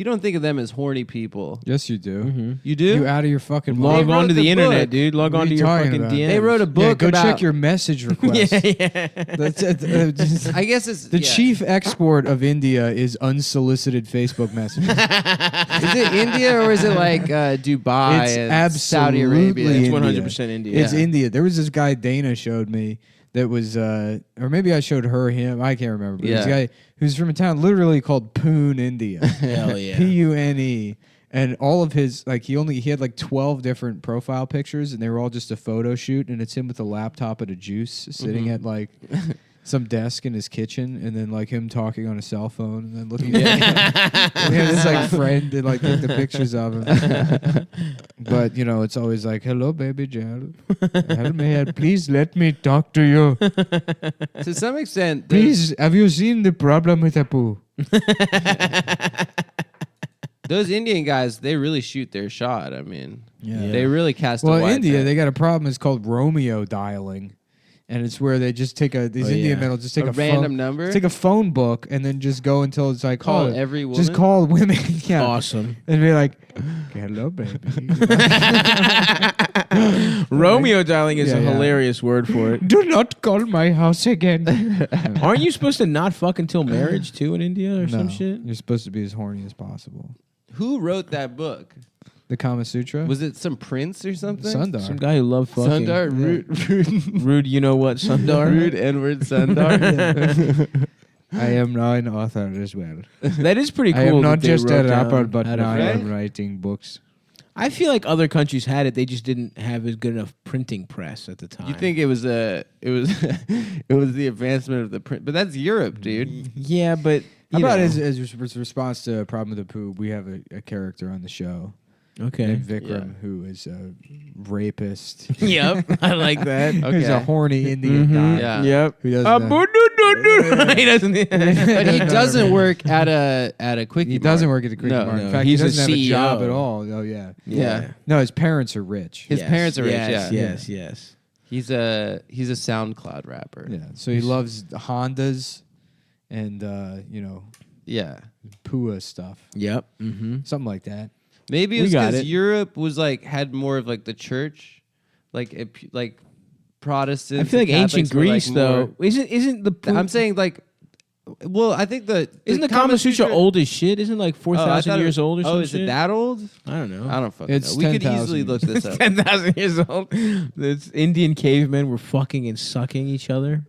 don't think of them as horny people? Yes, you do. You do. You out of your fucking Mm-hmm. Log mind. on wrote to the the internet, book. dude. Log What on are to you your talking fucking about? DMs. They wrote a Yeah, book go about. check your message request. That's just- I guess it's the yeah. chief export of India is unsolicited Facebook messages. Is it India or is it like Dubai It's and Saudi Arabia? absolutely It's India. 100% India. It's Yeah. India. There was this guy Dana showed me that was, or maybe I showed her him. I can't remember. But this Yeah. guy who's from a town literally called Pune, India. Hell yeah. Pune. And all of his he had like 12 different profile pictures, and they were all just a photo shoot. And it's him with a laptop and a juice sitting at like some desk in his kitchen, and then like him talking on a cell phone, and then looking at we had this like friend that like took the pictures of him. But it's always like, "Hello, baby Jill. Please let me talk to you. To some extent, Please, have you seen the problem with Apu?" those Indian guys, they really shoot their shot. I mean, Yeah. they really cast. a Well, wide India, net. they got a problem. It's called Romeo dialing, and it's where they just take these Oh, Indian yeah. men will just take a a random phone, number. just take a phone book, and then just go until it's like Call oh, every woman. just call women, yeah, Awesome. and be like, "Hello, baby." Romeo dialing is Yeah, a yeah. hilarious word for it. Do not call my house again. Aren't you supposed to not fuck until marriage too in India or some No, shit? You're supposed to be as horny as possible. Who wrote that book? The Kama Sutra. Was it some prince or something? Sundar? Some guy who loved fucking. Sundar, Rude, you know what, Sundar? rude N-word Sundar. I am now an author as well. That is pretty cool. I am that not they just a wrote down rapper, but how to now I fuck. am writing books. I feel like other countries had it. They just didn't have as good enough printing press at the time. You think it was it was the advancement of the print, but that's Europe, dude. Yeah, but How you about know. as response to Problem with the Poo, we have a character on the show Okay. named Vikram who is a rapist. Yep, I like that. Okay. He's a horny Indian Mhm. guy. Yeah. Yep. Who does He doesn't. But he doesn't work at a quickie. He doesn't mart. work at the Quickie No, Mart. no. In fact, He's he a doesn't have a job CEO. at all. Oh yeah. Yeah. No, his parents are rich. His parents are rich. Yes, Yeah. yes. He's a SoundCloud rapper. Yeah. So he loves Hondas and Yeah. Pua stuff. Yep. Mm-hmm. Something like that. Maybe it We was got because it. Europe was had more of the church, like Protestants. I feel like and ancient Catholics were, Greece, though, more- isn't the I'm saying well, I think isn't the Kama Sutra old as shit? Isn't it like Oh, I 4,000 thought years old or something? Oh, is it that old? I don't know. I don't fucking It's know. We could 10,000 easily look this up. 10,000 years old. The Indian cavemen were fucking and sucking each other.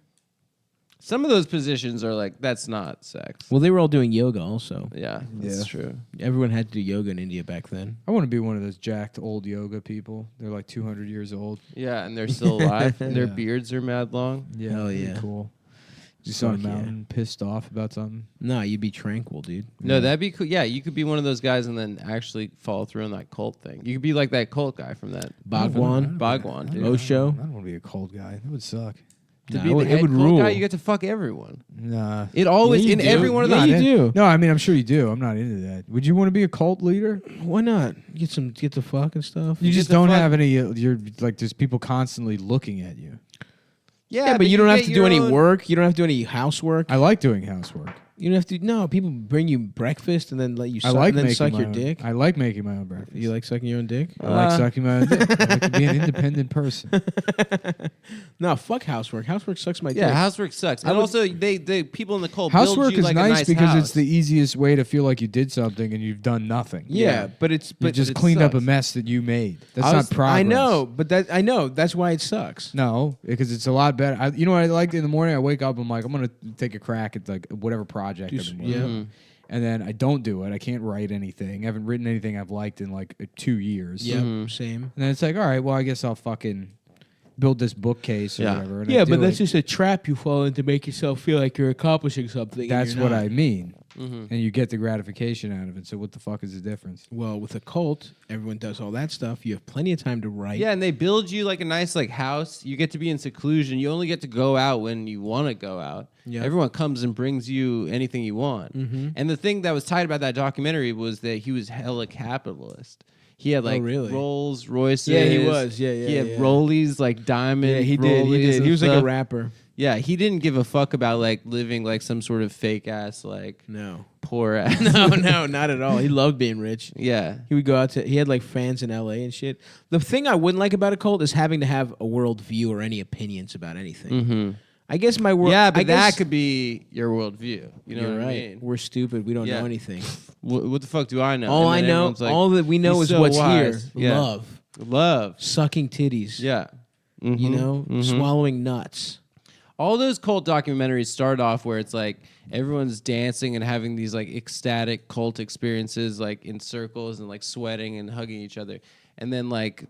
Some of those positions are that's not sex. Well, they were all doing yoga also. Yeah, that's Yeah. true. Everyone had to do yoga in India back then. I want to be one of those jacked old yoga people. They're like 200 years old. Yeah, and they're still alive. and their Yeah. beards are mad long. Yeah. Hell that'd be yeah. Cool. Just on a Fuck yeah. mountain, pissed off about something. Nah, you'd be tranquil, dude. No, that'd be cool. Yeah, you could be one of those guys and then actually follow through on that cult thing. You could be like that cult guy from that Bhagwan. Bhagwan, I dude. don't- Osho? I don't want to be a cold guy. That would suck. To Nah, be it would, the head it would cult rule. guy, you get to fuck everyone. Nah. It always Yeah, you in do. every one of Yeah, those. you do. No, I mean, I'm sure you do. I'm not into that. Would you want to be a cult leader? Why not? Get the fuck and stuff. You Get just the don't fuck- have any. You're like there's people constantly looking at you. Yeah, but you don't have get to do your any own- work. You don't have to do any housework. I like doing housework. You don't have to. No, people bring you breakfast and then let you I suck, like and then making suck my your own, dick. I like making my own breakfast. You like sucking your own dick? I like sucking my own dick. I like to be an independent person. No, fuck housework. Housework sucks my Yeah, dick. housework sucks. And would- also, they people in the cult build Housework you is like nice a nice because house. it's the easiest way to feel like you did something and you've done nothing. Yeah, but it's You but just it cleaned up a sucks. mess that you made. That's I not was- progress. I know, but I know that's why it sucks. No, because it's a lot better. You know what I like in the morning? I wake up. I'm like, I'm gonna take a crack at like whatever project I've been working yeah. on. And then I don't do it. I can't write anything. I haven't written anything I've liked in like 2 years. Yep, Mhm. same. And then it's like, all right, well, I guess I'll fucking build this bookcase or Yeah. whatever. And I Yeah, do but that's it. just a trap you fall in to make yourself feel like you're accomplishing something. and That's you're what not. I mean. and you get the gratification out of it. So what the fuck is the difference? Well, with a cult, everyone does all that stuff. You have plenty of time to write. Yeah, and they build you like a nice like house. You get to be in seclusion. You only get to go out when you want to go out. Yeah. Everyone comes and brings you anything you want. And the thing that was tight about that documentary was that he was hella capitalist. He had like really? Rolls Royces. Yeah, he was. Yeah, He had yeah. Rollies, like diamond. Yeah, he did. He Rollies did. and He was like a stuff. rapper. Yeah, he didn't give a fuck about like living like some sort of fake ass like No. poor ass. No, not at all. He loved being rich. Yeah. He would go out to. He had like fans in L.A. and shit. The thing I wouldn't like about a cult is having to have a world view or any opinions about anything. Mm-hmm. I guess my world. Yeah, but I guess, that could be your worldview. You know You're what right. I mean? We're stupid. We don't Yeah. know anything. What the fuck do I know? All And I then know, everyone's like, all that we know "He's is so what's wise." here. Yeah. Love, Love. sucking titties. Yeah. You Mhm. know, Mhm. swallowing nuts. All those cult documentaries start off where it's like everyone's dancing and having these like ecstatic cult experiences, like in circles and like sweating and hugging each other, and then like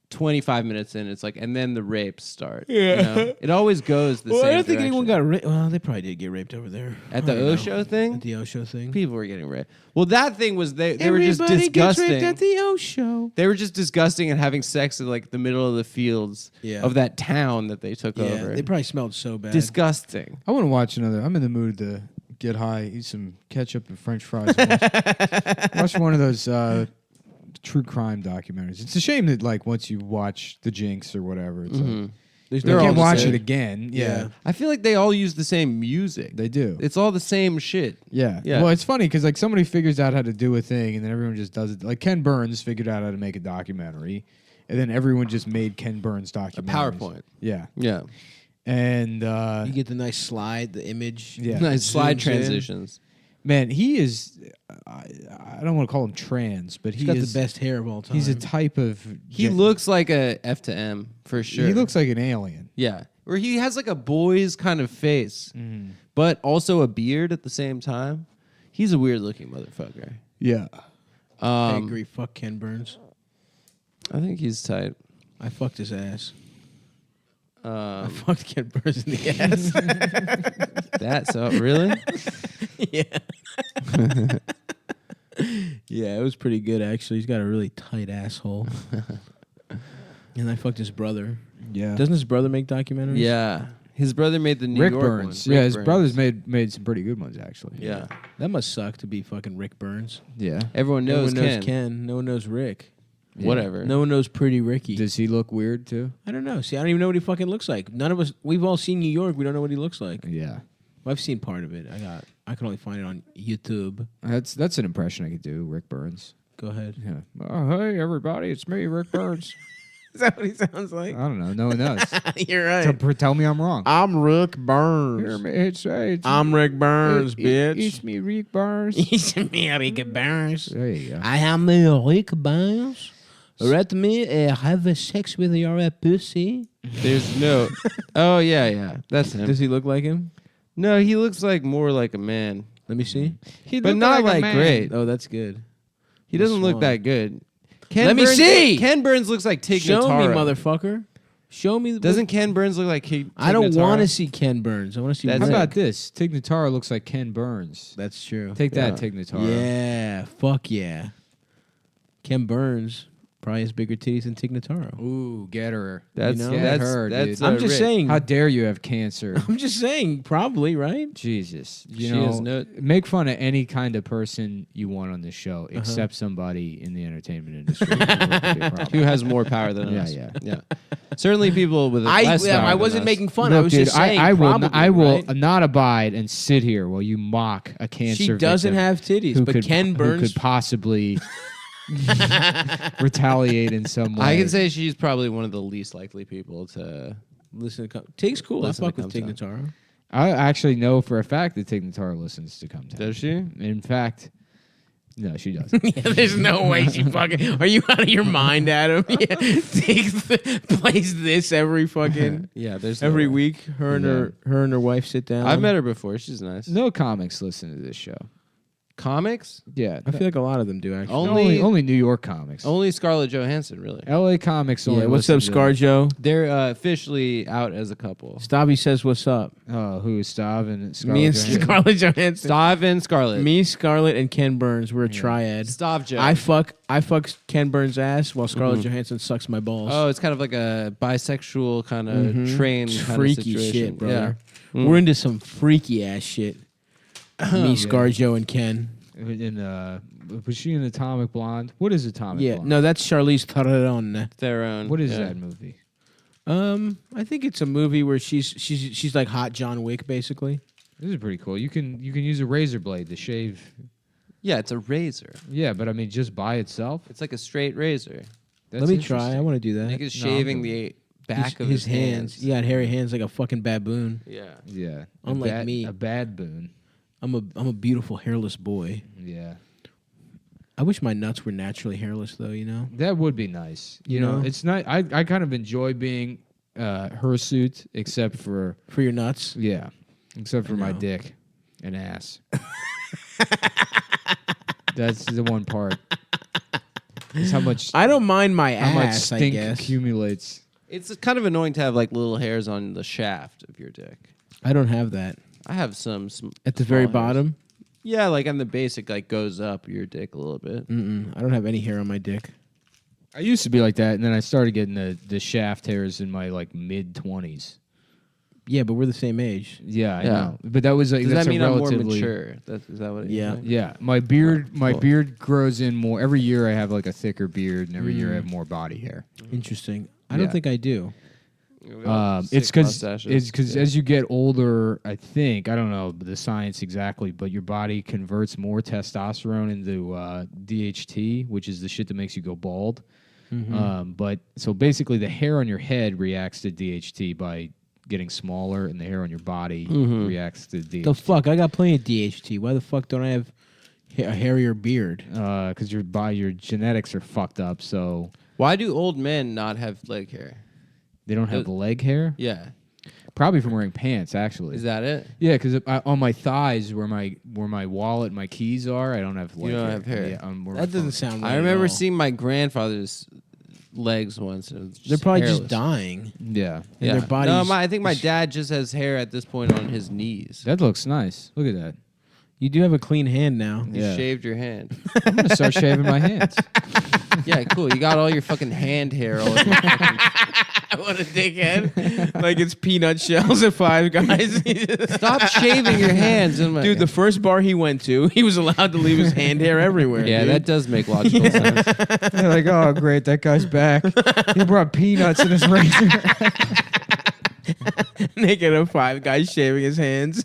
25 minutes in, it's like, and then the rapes start. Yeah. You know? It always goes the Well, same I don't think anyone direction. got raped. Well, they probably did get raped over there. At I the don't know. Osho thing? At the Osho thing. People were getting raped. Well, that thing was they were just Everybody gets raped disgusting. at the Osho. They were just disgusting and having sex in like the middle of the fields Yeah. of that town that they took Yeah, over. they probably smelled so bad. Disgusting. I want to watch another. I'm in the mood to get high, eat some ketchup and French fries. Watch one of those true crime documentaries. It's a shame that like once you watch The Jinx or whatever, it's like, There's you no can't all watch the it same. again. Yeah, I feel like they all use the same music. they do. It's all the same shit. Yeah. Yeah. Well, it's funny because like somebody figures out how to do a thing, and then everyone just does it. Like Ken Burns figured out how to make a documentary, and then everyone just made Ken Burns documentaries. PowerPoint. Yeah. Yeah. And You get the nice slide, the image. yeah, Nice slide zooms in. transitions. man, he is. I don't want to call him trans, but He's he got is the best hair of all time. He's a type of. He looks like a F to M for sure. He looks like an alien. Yeah. Or he has like a boy's kind of face, but also a beard at the same time. He's a weird looking motherfucker. Yeah. I agree. Fuck Ken Burns. I think he's tight. I fucked his ass. I fucked Ken Burns in the ass. That's really? Yeah. Yeah, it was pretty good actually. He's got a really tight asshole. And I fucked his brother. Yeah. Doesn't his brother make documentaries? Yeah. His brother made the New Rick York Burns. one. Yeah, Rick his Burns. brothers made some pretty good ones actually. Yeah. That must suck to be fucking Rick Burns. Yeah. Everyone No knows one knows Ken. Ken. No one knows Rick. Whatever. No one knows Pretty Ricky. Does he look weird too? I don't know. See, I don't even know what he fucking looks like. None of us. We've all seen New York. We don't know what he looks like. Yeah. Well, I've seen part of it. I can only find it on YouTube. That's an impression I could do, Rick Burns. Go ahead. Yeah. Oh, hey everybody, it's me, Rick Burns. Is that what he sounds like? I don't know. No one knows. You're right. Tell me I'm wrong. I'm Rick Hear Burns. me, it's I'm Rick Burns, bitch. It's me, Rick Burns. It's me, Rick Burns. There you go. I am Rick Burns. Let me have sex with your pussy. There's no. Oh yeah. That's him. Does he look like him? No, he looks like more like a man, Let me see. He but looked not a like man. great. Oh, that's good. He doesn't look Swallow. that good. Ken Let me Burns, see! Ken Burns looks like Tig Show Notaro. me, motherfucker. Show me. Doesn't Ken Burns look like Tig I don't Notaro? want to see Ken Burns. I want to see That's How Rick. about this? Tig Notaro looks like Ken Burns. That's true. Take that, Yeah. Tig Notaro. Yeah, fuck yeah. Ken Burns probably has bigger titties than Tig Notaro. Ooh, get her. That's You know? Get her, that's. dude. I'm just Rick. saying. How dare you have cancer? I'm just saying, probably, right? Jesus. You She know, has no- make fun of any kind of person you want on this show, except somebody in the entertainment industry. Who has more power than Yeah, us? yeah. Certainly, people with less power I than wasn't us. making fun. I Look, was dude, just saying. I will, probably, I will right? not abide and sit here while you mock a cancer. She doesn't victim have titties, who but could, Ken who Burns. could possibly retaliate in some way. I can say she's probably one of the least likely people to. Listen to Tig's cool. I Listen fuck to with Tig Come Notaro. I actually know for a fact that Tig Notaro listens to Come Town. Does she? In fact, no, she doesn't. Yeah, there's no way she fucking. Are you out of your mind, Adam? Yeah, Tig plays this every fucking Yeah, there's every no way. week. Her and her wife sit down. I've met her before. She's nice. No comics listen to this show. Comics? Yeah, I feel like a lot of them do actually. only New York comics. Only Scarlett Johansson, really. L.A. comics. Only Yeah, what's up, listen to- ScarJo? They're officially out as a couple. Stabby says, "What's up?" Who is Stav and Scarlett Me and Johansson? Scarlett Johansson. Stav and Scarlett. Me, Scarlett, and Ken Burns. We're a triad. Stav Joe. I fuck Ken Burns' ass while Scarlett Johansson sucks my balls. Oh, it's kind of like a bisexual kind of train It's kind freaky of situation. shit, brother. Yeah. We're into some freaky ass shit. Me, ScarJo, and Ken. Was she in Atomic Blonde? What is Atomic Yeah, Blonde? no, that's Charlize Theron. Their own. What is yeah. that movie? I think it's a movie where she's like hot John Wick, basically. This is pretty cool. You can use a razor blade to shave. Yeah, it's a razor. Yeah, but I mean, just by itself. It's like a straight razor. That's Let me try. I interesting. want to do that. Nick is No, I'm shaving good. the back of his hands. He got hairy hands like a fucking baboon. Yeah. Yeah, Unlike me. a bad boon. I'm a beautiful hairless boy. Yeah, I wish my nuts were naturally hairless, though. You know. that would be nice. You You know, know? it's not. I kind of enjoy being hirsute, except for For your nuts. except for my know. dick and ass. That's the one part. Is how much I don't mind my how much ass, I stink guess. accumulates. It's kind of annoying to have like little hairs on the shaft of your dick. I don't have that. I have some At the very small hairs. bottom? Yeah, like on the basic, like goes up your dick a little bit. I don't have any hair on my dick. I used to be like that, and then I started getting the shaft hairs in my like mid-20s. Yeah, but we're the same age. Yeah, I Yeah. know. But that was like Does that's that mean a I'm more relatively mature? Is that what it Yeah. is? Yeah, my beard Cool. beard grows in more every year. I have like a thicker beard, and every year I have more body hair. Interesting. I Yeah. don't think I do. It's because Yeah. as you get older, I think I don't know the science exactly, but your body converts more testosterone into DHT, which is the shit that makes you go bald. But so basically, the hair on your head reacts to DHT by getting smaller, and the hair on your body reacts to DHT. The fuck? I got plenty of DHT. Why the fuck don't I have a hairier beard? Because your genetics are fucked up, so Why do old men not have leg hair? they don't have leg hair. Yeah, Probably from wearing pants, actually. is that it? Yeah, because on my thighs, where my wallet, and my keys are, I don't have leg don't hair. have hair. Yeah, where my That doesn't phone- sound right. I at remember all. seeing my grandfather's legs once. And it was They're probably hairless. just dying. Yeah, And their bodies. No, I think my dad just has hair at this point on his knees. that looks nice. Look at that. You do have a clean hand now. You Yeah. shaved your hand. I'm gonna start shaving my hands. Yeah, cool. You got all your fucking hand hair all over your fucking- What a dickhead! Like it's peanut shells at Five Guys. Stop shaving your hands. In my Dude, the first bar he went to, he was allowed to leave his hand hair everywhere. yeah, dude. that does make logical sense. They're like, oh great, that guy's back. He brought peanuts in his razor. naked at Five Guys shaving his hands.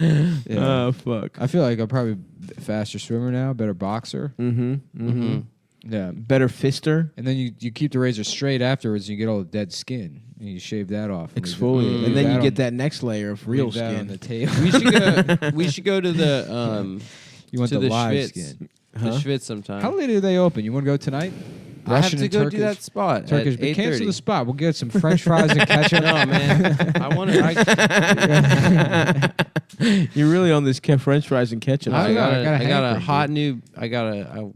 Oh fuck. I feel like I'm probably a faster swimmer now, better boxer. Yeah. Better fister. And then you keep the razor straight afterwards, and you get all the dead skin, and you shave that off. And Exfoliate. And then you get that next layer of real leave that on skin. the tail. We should go to the You want to the the live Schwitz. skin. the Huh? Schwitz sometime. How late are they open? You want to go tonight? I have Russian to and go Turkish? do that spot Turkish, at but cancel 8:30. the spot. We'll get some French fries and ketchup. No, man. I want to. You're really on this French fries and ketchup. I I got got a a hankering, hot new. I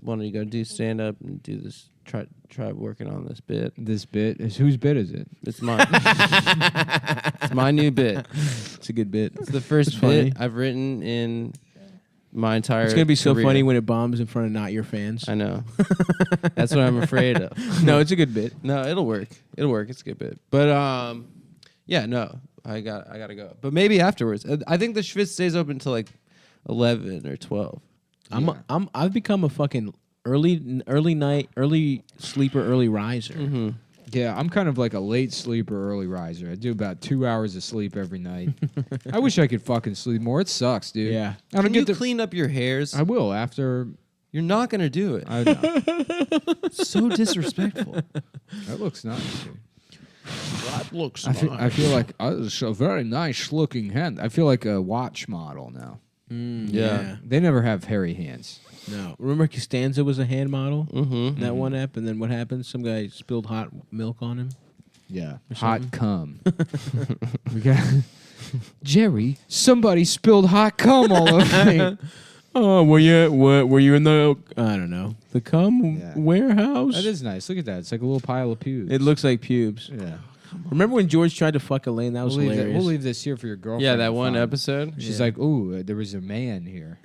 want to go do stand up and do this. Try working on this bit. This bit is whose bit is it? It's mine. It's my new bit. It's a good bit. It's the first It's funny. bit I've written in my entire. It's gonna be so career. funny when it bombs in front of not your fans. I know. That's what I'm afraid of. No, it's a good bit. No, it'll work. It'll work. It's a good bit. But yeah, no, I gotta go. But maybe afterwards. I think the Schwitz stays open until like 11 or 12. I've become a fucking early sleeper, early riser. Yeah, I'm kind of like a late sleeper, early riser. I do about 2 hours of sleep every night. I wish I could fucking sleep more. It sucks, dude. Yeah. I don't Can you get to. clean up your hairs? I will after. You're not gonna do it. I know. So disrespectful. That looks nice. Dude. That looks I feel like it's a very nice looking hand. I feel like a watch model now. Yeah. They never have hairy hands. No. Remember Costanza was a hand model? Mm-hmm. That one app, and then what happened? Some guy spilled hot milk on him. Yeah. Hot cum. We got Jerry. Somebody spilled hot cum all over me. Oh, were you in the I don't know the cum Yeah. warehouse? That is nice. Look at that. It's like a little pile of pubes. It looks like pubes. Yeah. Remember when George tried to fuck Elaine? That was hilarious. We'll leave this here for your girlfriend. Yeah, that to one find. episode. She's Yeah. like, "Ooh, there was a man here."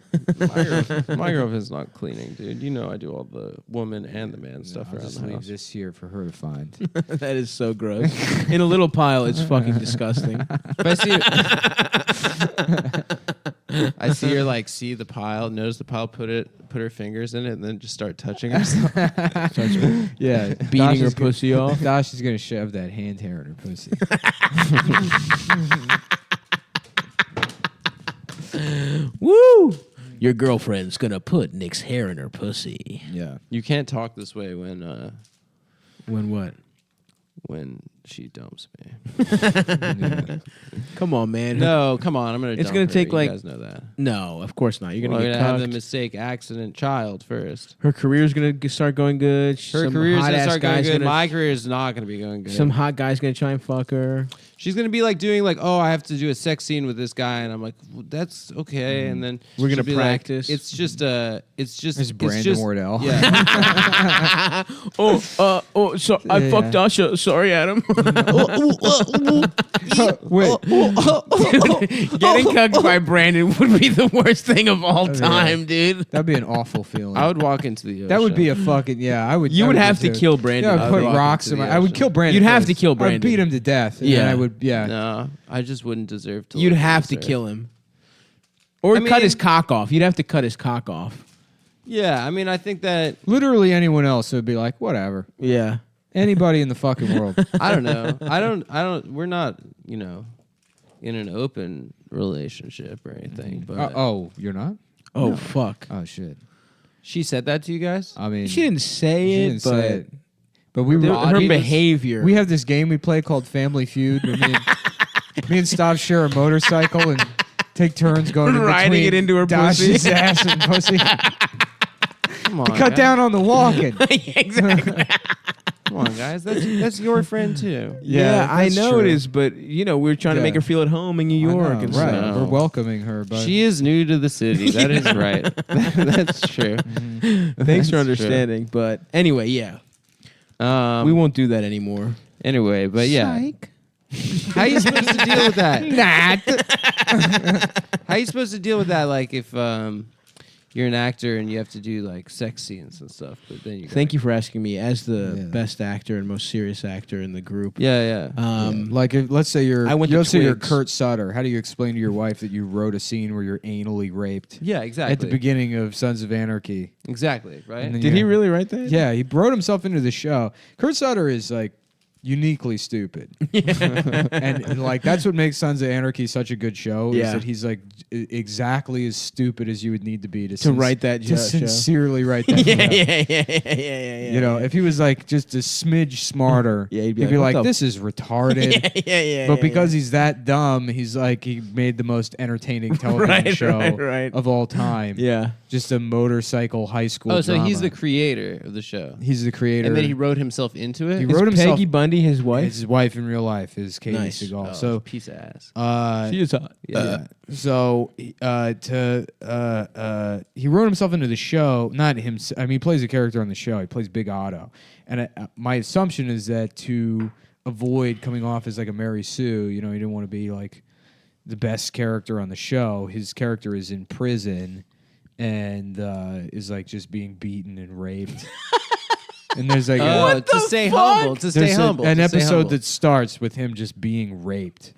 My girlfriend's not cleaning, dude. You know I do all the woman and the man stuff I'll around just the leave house. this here for her to find. That is so gross. In a little pile, it's fucking disgusting. If I see her like see the pile, notice the pile, put her fingers in it, and then just start touching herself. Yeah, Beating her pussy off. Dash is gonna shove that hand hair in her pussy. Woo! Your girlfriend's gonna put Nick's hair in her pussy. Yeah. You can't talk this way When what? when she dumps me. Come on, man. No, come on, I'm gonna. It's dump gonna her. take, You like- guys know that. No, of course not. You're Well, gonna I'm get gonna have the cucked. mistake accident child first. Her career's gonna start going good. Her Some career's gonna hot-ass start going guy's good. gonna- My career is not gonna be going good. Some hot guy's gonna try and fuck her. She's gonna be like doing like, oh, I have to do a sex scene with this guy, and I'm like, well, that's okay. And then We're gonna she'll be like, practice. it's just It's Brandon Wardell. Yeah. So I Yeah. fucked Dasha. Sorry, Adam. Wait. Getting cucked by Brandon would be the worst thing of all yeah. time, dude. That'd be an awful feeling. I would walk into the ocean. That would be a fucking I would. You I would do have to too. kill Brandon. Yeah, I'd put walk rocks into in the my. I would ocean. kill Brandon. You'd have first. to kill I'd Brandon. beat him to death. And Yeah. then I would. Yeah. No, I just wouldn't deserve to. You'd live have on to this kill earth. him. Or I cut mean- his cock off. You'd have to cut his cock off. Yeah, I mean, I think that Literally anyone else would be like, whatever. Yeah. Anybody in the fucking world. I don't know. I don't. We're not, in an open relationship or anything. But Oh, you're not? Oh, fuck. Oh shit. she said that to you guys. I mean, She didn't say she it, didn't but say it. But we the- were. her Bodies. behavior. We have this game we play called Family Feud. Where me and Stav share a motorcycle and take turns going in Riding between it into her Dash's pussy. ass and pussy. Come on, Cut guys. down on the walking. exactly. Come on, guys. That's your friend too. Yeah, I that's know true. it is, but we're trying to Yeah. make her feel at home in New I York know, and right? stuff. No. We're welcoming her, but She is new to the city. That is right. That's true. Thanks for That's understanding. But anyway, yeah, Um, we won't do that anymore. Anyway, but yeah. How are you supposed to deal with that? How are you supposed to deal with that? Like if you're an actor and you have to do like sex scenes and stuff, but then you Thank you for asking me. As the Yeah. best actor and most serious actor in the group, Yeah. Like, if, let's say I went to let's say you're Twigs. Kurt Sutter. How do you explain to your wife that you wrote a scene where you're anally raped Yeah, exactly. at the beginning of Sons of Anarchy? Exactly, right? And then did he really write that? Yeah, he wrote himself into the show. Kurt Sutter is like uniquely stupid, and like that's what makes Sons of Anarchy such a good show. Yeah. Is that he's like exactly as stupid as you would need to be to write that to show. sincerely write that. yeah. You know, if he was like just a smidge smarter, Yeah, he'd be like, like, "What the "This is retarded." yeah. But because he's that dumb, he's like he made the most entertaining television show right. of all time. Yeah. Just a motorcycle high school. Oh, so he's the drama. creator of the show. He's the creator. And then he wrote himself into it? He Is wrote himself. Peggy Bundy his It's wife? his wife in real life is Katie Nice. Seagal. Oh, So, piece of ass. She is hot. yeah. So, he wrote himself into the show. Not him. I mean, he plays a character on the show. He plays Big Otto. And my assumption is that to avoid coming off as like a Mary Sue, he didn't want to be like the best character on the show. His character is in prison and is like just being beaten and raped. And there's like Oh, to stay humble. To stay there's humble. an to stay episode humble. that starts with him just being raped.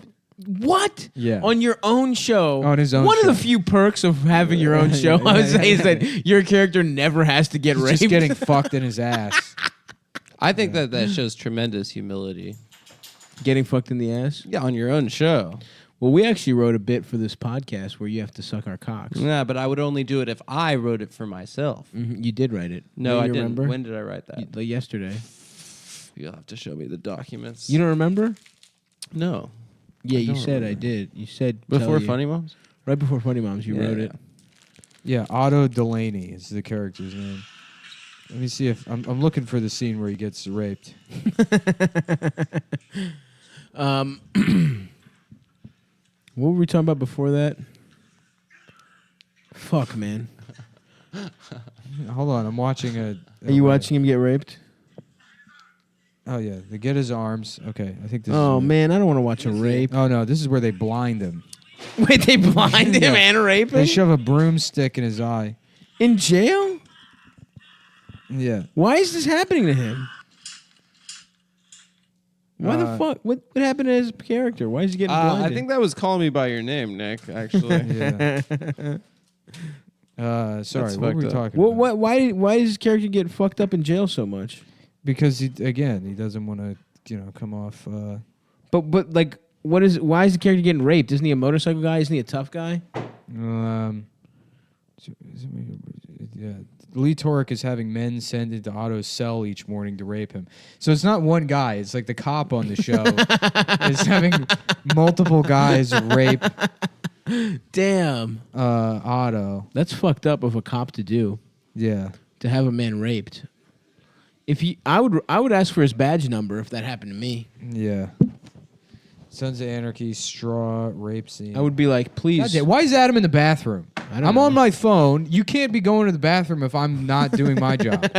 What? Yeah. On your own show. On his own One show. of the few perks of having your own show, I would say, is that your character never has to get He's raped. just getting fucked in his ass. I think that shows tremendous humility. Getting fucked in the ass. Yeah, on your own show. Well, we actually wrote a bit for this podcast where you have to suck our cocks. Yeah, but I would only do it if I wrote it for myself. Mhm, you did write it. No, You I didn't. remember? When did I write that? Like yesterday. You'll have to show me the documents. You don't remember? No. Yeah, I you don't said I remember. did. You said tell Before you. Funny Moms? Right before Funny Moms, you Yeah. wrote it. Yeah, Otto Delaney is the character's name. Let me see if I'm looking for the scene where he gets raped. What were we talking about before that? Fuck, man. Hold on, I'm watching a. Are you watching him get raped? Oh yeah, they get his arms. Okay, I think this. Oh is man, I don't want to watch a rape. Oh no, this is where they blind him. Wait, they blind him Yeah. and rape They him shove a broomstick in his eye. in jail? Yeah. Why is this happening to him? Why the fuck? What happened to his character? Why is he getting blinded? I think that was Call Me By Your Name, Nick, actually. Yeah. Sorry, That's what were we fucked up. talking about? Why does his character get fucked up in jail so much? Because he doesn't want to come off. But like, why is the character getting raped? Isn't he a motorcycle guy? Isn't he a tough guy? Yeah, Lee Torek is having men send into Otto's cell each morning to rape him. So it's not one guy. It's like the cop on the show is having multiple guys rape Damn, Otto. that's fucked up of a cop to do. Yeah. To have a man raped. I would ask for his badge number if that happened to me. Yeah. Sons of Anarchy, straw, rape scene. I would be like, please. God damn, why is Adam in the bathroom? I don't I'm know. on my phone. You can't be going to the bathroom if I'm not doing my job.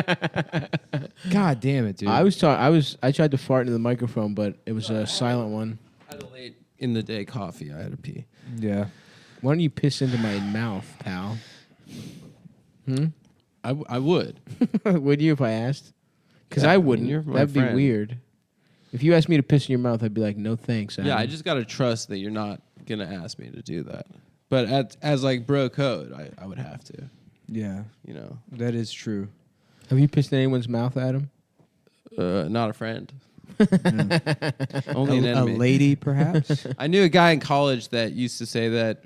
God damn it, dude. I tried to fart into the microphone, but it was a silent one. I had a late in the day coffee. I had to pee. Yeah. Why don't you piss into my mouth, pal? I would. Would you if I asked? Because Yeah, I I mean, wouldn't. you're my That'd be friend. weird. If you asked me to piss in your mouth, I'd be like, no thanks. Yeah, I Adam. just gotta trust that you're not gonna ask me to do that. But as like bro code, I would have to. Yeah. You know, That is true. Have you pissed in anyone's mouth, Adam? not a friend. Only an A enemy. lady, perhaps? I knew a guy in college that used to say that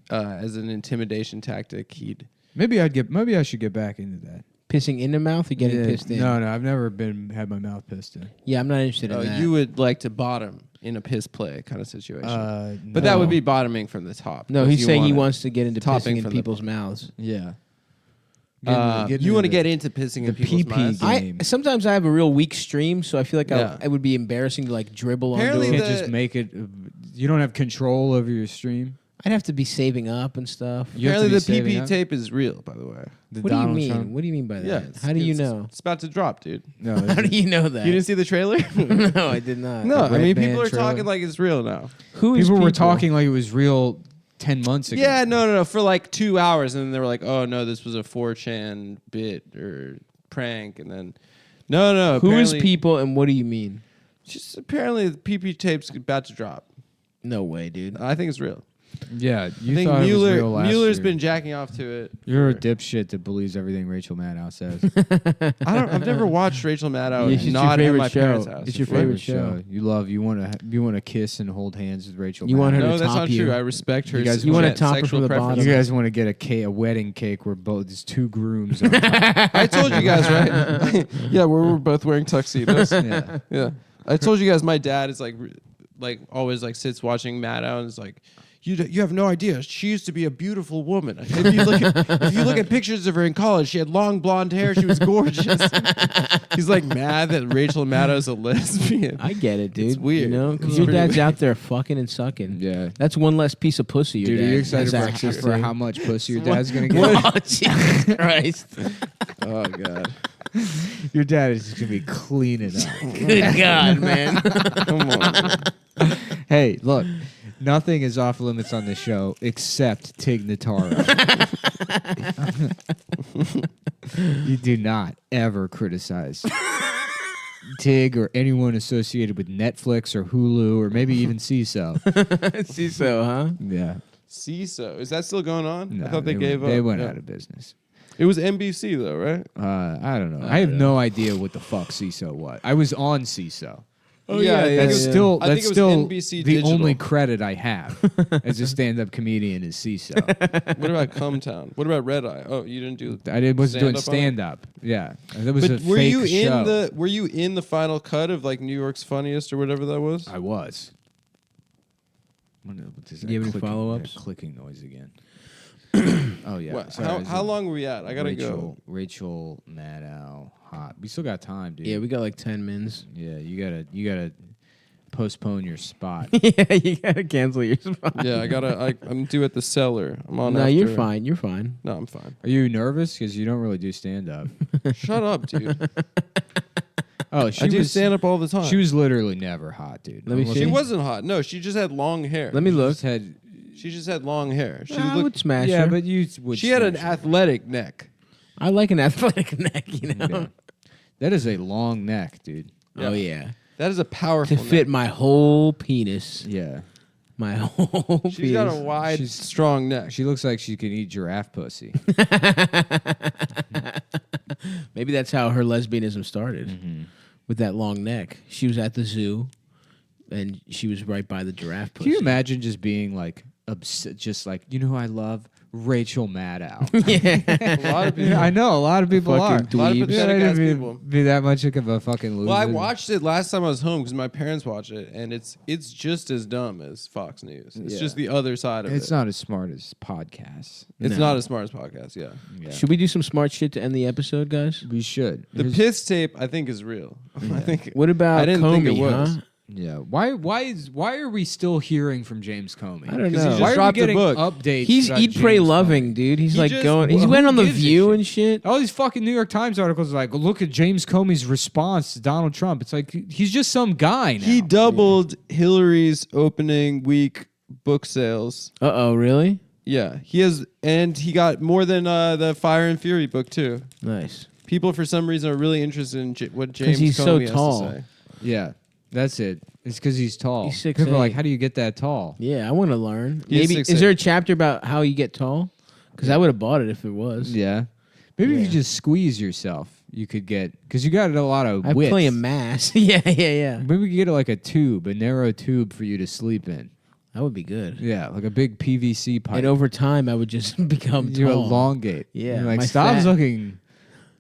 as an intimidation tactic, he'd. Maybe I should get back into that. Pissing in the mouth or getting Yeah, pissed in? No, I've never had my mouth pissed in. Yeah, I'm not interested in Oh, that. you would like to bottom in a piss play kind of situation. But no. that would be bottoming from the top. No, If he's you saying he wanna- wants to get into topping pissing in from the- people's mouths. Yeah. you want to get into pissing in the people's pee-pee mouths? game. Sometimes I have a real weak stream, so I feel like Yeah. it would be embarrassing to like dribble Apparently You onto can't it. just make it. You don't have control over your stream. I'd have to be saving up and stuff. You have to Apparently be the saving PP up? tape is real, by the way. The What do you Donald mean? Trump- What do you mean by that? it's- How do you it's- know? It's about to drop, dude. No, How do you know that? You didn't see the trailer? No, I did not. No, I Red mean Band people are trailer? talking like it's real now. Who is people were talking like it was real 10 months ago. Yeah, no, for like 2 hours, and then they were like, "Oh no, this was a 4chan bit or prank," and then no. Who is apparently- people and what do you mean? Just apparently the PP tape's about to drop. No way, dude. I think it's real. Yeah, you I think thought it was real last Mueller's year. been jacking off to it. You're a for- dipshit that believes everything Rachel Maddow says. I've never watched Rachel Maddow It's just your not at favorite my show. parents' house. It's your What? favorite show. You want to kiss and hold hands with Rachel. You want Maddow. her No, to that's top not you. true. I respect her. You guys- You wanna set- top her sexual from the preferences. bottom. You guys want to get a wedding cake where both there's two grooms. On top. I told you guys, right? Yeah, we're both wearing tuxedos. Yeah. Yeah, I told you guys. My dad is like always like sits watching Maddow and is like, you have no idea. She used to be a beautiful woman. If you look at pictures of her in college, she had long blonde hair. She was gorgeous. He's like mad that Rachel Maddow's a lesbian. I get it, dude. It's weird. You know, because It's your pretty dad's weird. out there fucking and sucking. Yeah. That's one less piece of pussy your Dude, dad are you excited has access for to. how much pussy your dad's gonna get? Oh, Jesus Christ. Oh god, Your dad is just gonna be cleaning up. Good God, man. come on. Hey, look, nothing is off limits on this show except Tig Notaro. You do not ever criticize Tig or anyone associated with Netflix or Hulu or maybe even CISO. See so, huh? Yeah. CISO, is that still going on? No, I thought they gave up. They went Yeah. out of business. It was NBC though, right? I don't know. I have no idea what the fuck CISO was. I was on CISO. Oh, yeah, I think That's it was- still I think that's it was still NBC the Digital. only credit I have as a stand-up comedian is CISO. What about Cumtown? What about Red Eye? Oh, you didn't do. I wasn't doing Stand-up on it? stand-up. Yeah, that was But a were fake you show. in the final cut of like New York's Funniest or whatever that was? I was. What is that Do you have any clicking- follow-ups? that clicking noise again. Oh yeah. What, Sorry, how long were we at? I gotta go. Rachel Maddow, hot. We still got time, dude. Yeah, we got like 10 minutes. Yeah, you gotta postpone your spot. Yeah, you gotta cancel your spot. Yeah, I'm due at the cellar. I'm on. No, you're after- fine. You're fine. No, I'm fine. Are you nervous? Because you don't really do stand up. Shut up, dude. Oh, I do stand up all the time. She was literally never hot, dude. Let me I'm see. She looking- wasn't hot. No, she just had long hair. Let me She look. just had, She just had long hair. She I would looked. smash yeah, her. but you would. She had an smash her. athletic neck. I like an athletic neck, you know? Yeah. That is a long neck, dude. Oh, yeah. That is a powerful. To fit my whole penis. Yeah. My whole Neck. She's penis. got a wide, She's- strong neck. She looks like she could eat giraffe pussy. Maybe that's how her lesbianism started. Mm-hmm. With that long neck. She was at the zoo, and she was right by the giraffe pussy. Can you imagine just being like, just like, you know who I love? Rachel Maddow. Yeah. A lot of people. Yeah, I know a lot of people are. Fucking A lot of dweebs. pathetic Yeah, ass be, people. be that much of a fucking loser. Well, I watched it last time I was home because my parents watch it, and it's just as dumb as Fox News. It's Yeah. just the other side of It's it. not as smart as podcasts. It's No. not as smart as podcast. Yeah. Yeah. Should we do some smart shit to end the episode, guys? We should. The Here's- piss tape, I think, is real. I think. What about I didn't Comey, think it was. huh? Yeah. Why are we still hearing from James Comey? I don't 'Cause he know. just Why are we dropped a getting book. updates? He's about Eat, Pray, James Loving, Comey? dude. He's He like just- going. He Well, went who on The gives a View shit? and shit. All these fucking New York Times articles are like, look at James Comey's response to Donald Trump. It's like he's just some guy now. He doubled Hillary's opening week book sales. Oh, really? Yeah, he has, and he got more than the Fire and Fury book too. Nice. People, for some reason, are really interested in what James he's Comey so has tall. to say. Yeah, that's it. It's because he's tall. He's 6'8". People are like, how do you get that tall? Yeah, I want to learn. He is Maybe 6'8". is there a chapter about how you get tall? Because I would have bought it if it was. Yeah. Maybe if Yeah. you just squeeze yourself, you could get, because you got a lot of I width. play a mass. yeah. Maybe we could get like a tube, a narrow tube for you to sleep in. That would be good. Yeah, like a big PVC pipe. And over time, I would just become you tall. elongate. Yeah, You're like, my stop fat- looking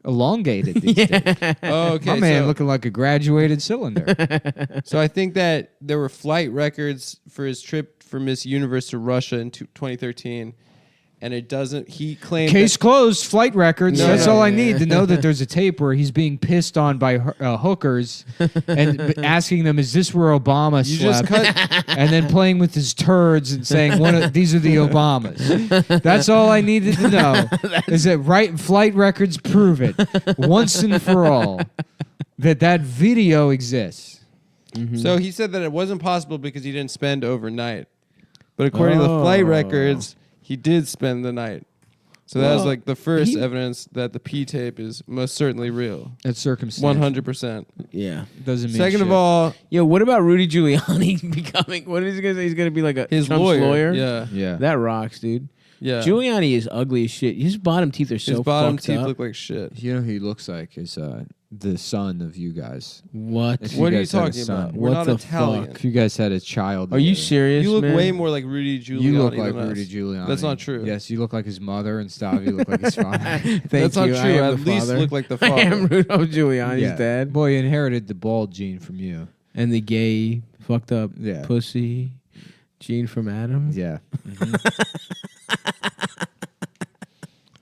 elongated these days. Oh, okay. My man so, looking like a graduated cylinder. so I think that there were flight records for his trip for Miss Universe to Russia in 2013, and it doesn't. He claimed Case that, closed, flight records. No, That's no, all I yeah. need to know that there's a tape where he's being pissed on by hookers and asking them, is this where Obama you just slept? cut. And then playing with his turds and saying, these are the Obamas. That's all I needed to know. Is that flight records prove it once and for all that video exists. So he said that it wasn't possible because he didn't spend overnight, but according to the flight Oh. records, he did spend the night. So that was Well, like the first he- evidence that the P tape is most certainly real. That's circumstantial. 100%. Yeah. Doesn't mean Second shit. of all, Yo, what about Rudy Giuliani becoming? What is he gonna say? He's gonna be like his Trump's lawyer. Yeah. Yeah. That rocks, dude. Yeah. Giuliani is ugly as shit. His bottom teeth are so His bottom fucked teeth up. look like shit. You know who he looks like is the son of you guys. What? If What are you guys had a talking about? son. We're What not the Italian. fuck? If you guys had a child, Are you together. serious? You look man? way more like Rudy Giuliani. You look like than us. Rudy Giuliani. That's not true. Yes, you look like his mother, and Stav, you look like his father. Thank That's not you. true. I am At the least father. look like the I am father. Rudolph Giuliani's dad. Boy, he inherited the bald gene from you. And the gay, fucked up Yeah. pussy gene from Adam. Yeah.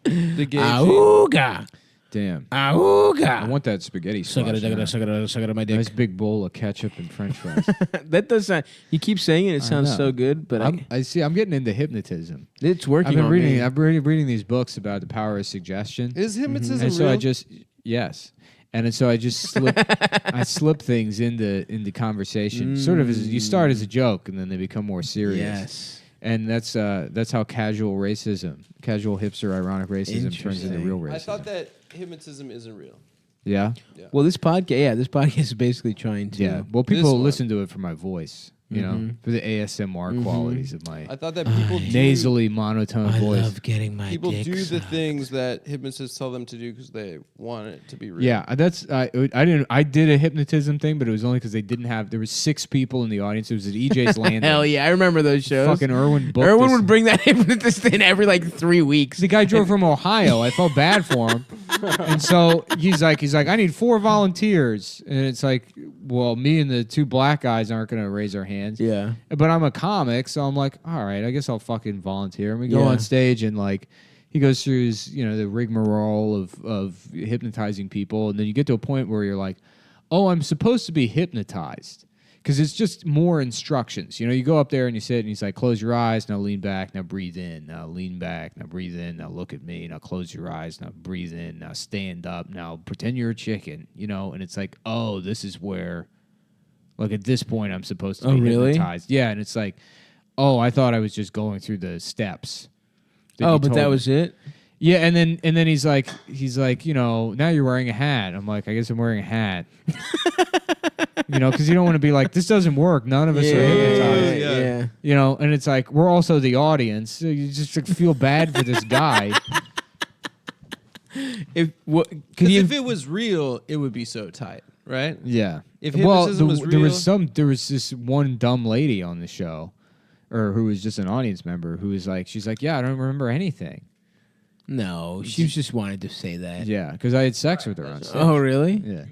The gay gene. Auga! Damn. I Auga! want that spaghetti Suck squash. it, now. suck it on my dick. Nice big bowl of ketchup and French fries. That does sound. You keep saying it. It I sounds know. so good, but I see. I'm getting into hypnotism. it's working. I've been on reading. me. I've been reading these books about the power of suggestion. Is hypnotism And so real? I just and so I just slip things into conversation. Sort of as you start as a joke, and then they become more serious. Yes. And that's how casual hipster ironic racism turns into Interesting. real racism. I thought that hypnotism isn't real. Yeah. Well, this podcast is basically trying to. Yeah. Well, This people one. listen to it for my voice, you know, for the ASMR qualities of my I thought that people do, nasally monotone I voice. love getting my people dick do the sucked. things that hypnotists tell them to do because they want it to be real. Yeah, I did a hypnotism thing, but it was only because there was 6 people in the audience. It was at EJ's Landing. Hell yeah, I remember those shows. Fucking Irwin booked Irwin us. would bring that hypnotist in every like 3 weeks. The guy drove from Ohio. I felt bad for him. And so he's like, I need 4 volunteers. And it's like, well, me and the two black guys aren't going to raise our hands. Yeah. But I'm a comic, so I'm like, all right, I guess I'll fucking volunteer. And we go Yeah. on stage and like he goes through his, the rigmarole of hypnotizing people, and then you get to a point where you're like, oh, I'm supposed to be hypnotized. Because it's just more instructions. You go up there and you sit and he's like, close your eyes, now lean back, now breathe in, now lean back, now breathe in, now look at me, now close your eyes, now breathe in, now stand up, now pretend you're a chicken, and it's like, oh, this is where, like at this point I'm supposed to be really? hypnotized. Yeah, and it's like, oh, I thought I was just going through the steps. Oh, but that was it? Yeah, and then he's like, now you're wearing a hat. I'm like, I guess I'm wearing a hat. Because you don't want to be like, this doesn't work. None of us are hypnotized. Yeah. And it's like, we're also the audience. So you just feel bad for this guy. If it was real, it would be so tight, right? Yeah. If hypnotism was there real- there was this one dumb lady on the show, or who was just an audience member, who was like, she's like, yeah, I don't remember anything. No, she just wanted to say that. Yeah, because I had sex with her on stage. Oh, really? Yeah,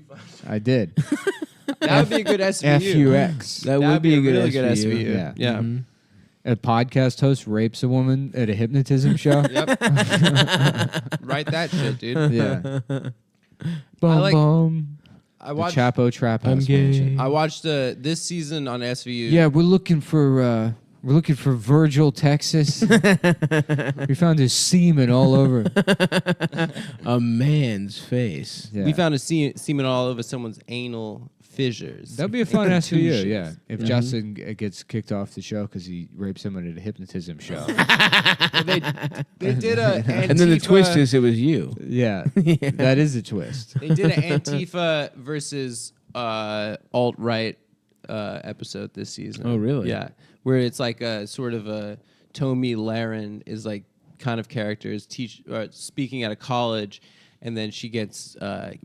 I did. That would be a good SVU. FUX. That would That'd be a good really good SVU. SVU. Yeah. Yeah. Mhm. A podcast host rapes a woman at a hypnotism show. Yep. Write that shit, dude. Yeah. Boom, like- boom. I The watched. Chapo Trap I'm House gay. Mansion. I watched this season on SVU. Yeah, we're looking for Virgil, Texas. We found his semen all over. A man's face. Yeah. We found a semen all over someone's anal fissures. That'd be a fun SVU, Contusions. yeah. If Justin gets kicked off the show because he raped someone at a hypnotism show. they did a Antifa, And then the twist is it was you. Yeah, that is a twist. they did an Antifa versus alt right episode this season. Oh, really? Yeah, where it's like a sort of a Tommy Lahren is like kind of characters speaking at a college, and then she gets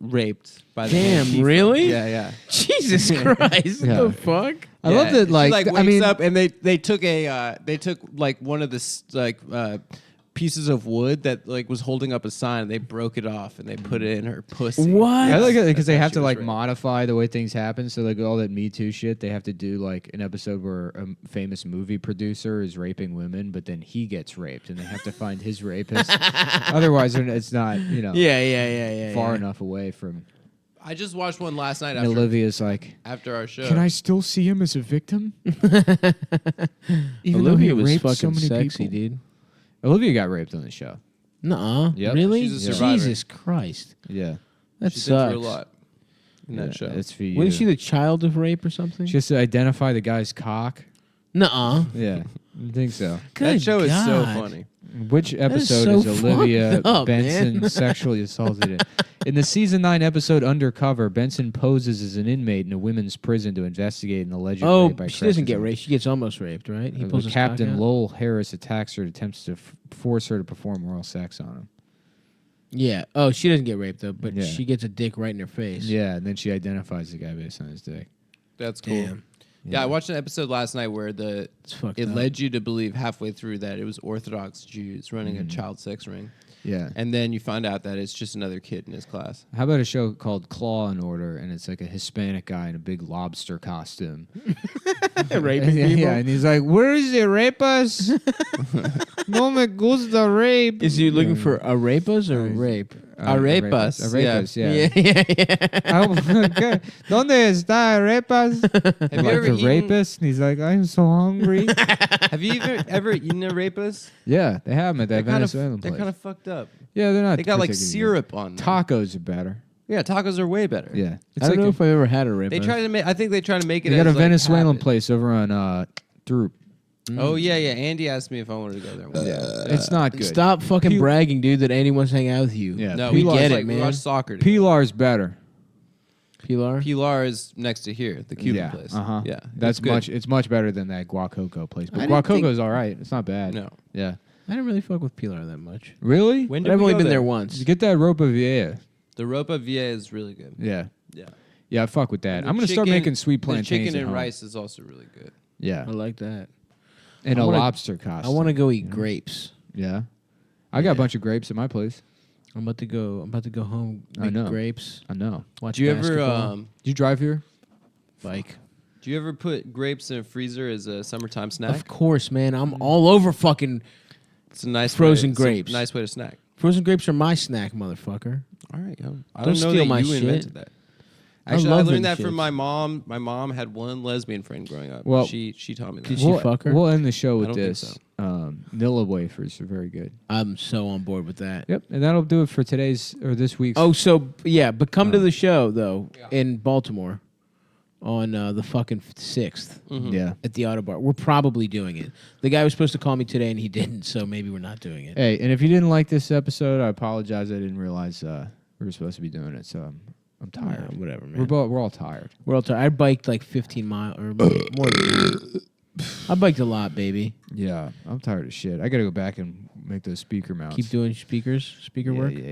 raped by the Damn, Antifa. really? Yeah. Jesus Christ. Yeah. What the fuck? I love that, like, she, like I wakes mean- up and they took like one of the pieces of wood that like was holding up a sign, and they broke it off and they put it in her pussy. What? I like it because they That's how have she to was like raped. modify the way things happen. So like all that Me Too shit, they have to do like an episode where a famous movie producer is raping women, but then he gets raped, and they have to find his rapist. Otherwise, it's not Yeah. far enough away from. I just watched one last night And Olivia's like, after our show. can I still see him as a victim? Even though he Olivia was raped fucking so many sexy, people. dude. Olivia got raped on the show. Nuh-uh. Yep. Really? She's a survivor. Jesus Christ. Yeah, That She's sucks. been through a lot in that show. It's for you. Wasn't she the child of rape or something? She has to identify the guy's cock. Nuh-uh. Yeah, I think so. That show is so God. funny. Which episode so is Olivia fucked up, Benson man. sexually assaulted in? In the season 9 episode Undercover, Benson poses as an inmate in a women's prison to investigate an alleged Oh, rape by she doesn't get Cressida. raped. She gets almost raped, right? He pulls his Captain cock out? Lowell Harris attacks her and attempts to force her to perform oral sex on him. Yeah. Oh, she doesn't get raped, though, but Yeah. she gets a dick right in her face. Yeah, and then she identifies the guy based on his dick. That's cool. Damn. Yeah, I watched an episode last night where It's fucked it up. led you to believe halfway through that it was Orthodox Jews running a child sex ring, Yeah. and then you find out that it's just another kid in his class. How about a show called Claw and Order, and it's like a Hispanic guy in a big lobster costume. Raping yeah, people? yeah, and he's like, "Where is the rape us? No me gusta rape." Is he looking for arepas or rape? Arepas, Arepas, yeah. Yeah. Oh, okay. ¿Dónde está arepas? Have you Like ever the eaten- rapist, and he's like, "I'm so hungry." Have you ever eaten arepas? Yeah, they have them at that Venezuelan They're place. kind of fucked up. Yeah, they're not. They got like particularly syrup on good. them. Tacos are better. Yeah, tacos are way better. Yeah, I don't know if I've ever had a arepa. They try to make. I think they try to make it. they got a as, like, Venezuelan habit. place over on Throop. Oh yeah. Andy asked me if I wanted to go there. One day. Yeah, it's not good. Stop fucking Pe- bragging, dude, that anyone wants to hang out with you. Yeah, No, we we get get it, it, man. We watch soccer. together. Pilar's better. Pilar? Pilar is next to here, the Cuban yeah, place. Uh-huh. Yeah, that's it's good. It's much better than that Guacoco place. But I didn't think- Guacoco's all right. It's not bad. No. Yeah. I didn't really fuck with Pilar that much. Really? When But did I've we only go been there? there once. You get that Ropa Vieja. The Ropa Vieja is really good. Yeah. Yeah. Yeah, I fuck with that. And the I'm gonna start chicken- making sweet The plantains chicken at and home. rice is also really good. Yeah. I like that. And I a wanna- lobster costume. I want to go eat grapes. Yeah. I got a bunch of grapes at my place. I'm about to go home. I Eat know. grapes. I know. Watch Do you basketball. ever? Did you drive here? bike. Do you ever put grapes in a freezer as a summertime snack? Of course, man. I'm all over fucking It's a nice Frozen it's a grapes. nice way to snack. frozen grapes are my snack, motherfucker. All right, yo. I Don't don't know steal that my you shit. invented that. I Actually, I love learned them that from shits. my mom. My mom had one lesbian friend growing up. Well, she taught me that. Did she fuck her? We'll end the show with don't think this. so. Nilla wafers are very good. I'm so on board with that. Yep, and that'll do it for today's or this week's. Oh, so yeah, but come to the show though in Baltimore on the fucking 6th yeah. at the Autobar. We're probably doing it. The guy was supposed to call me today and he didn't, so maybe we're not doing it. Hey, and if you didn't like this episode, I apologize. I didn't realize we were supposed to be doing it, so I'm tired. Yeah, whatever, man. We're all tired. We're all tired. I biked like 15 miles or more than that. I biked a lot, baby. Yeah, I'm tired of shit. I got to go back and make those speaker mounts. Keep doing speaker yeah, work. Yeah.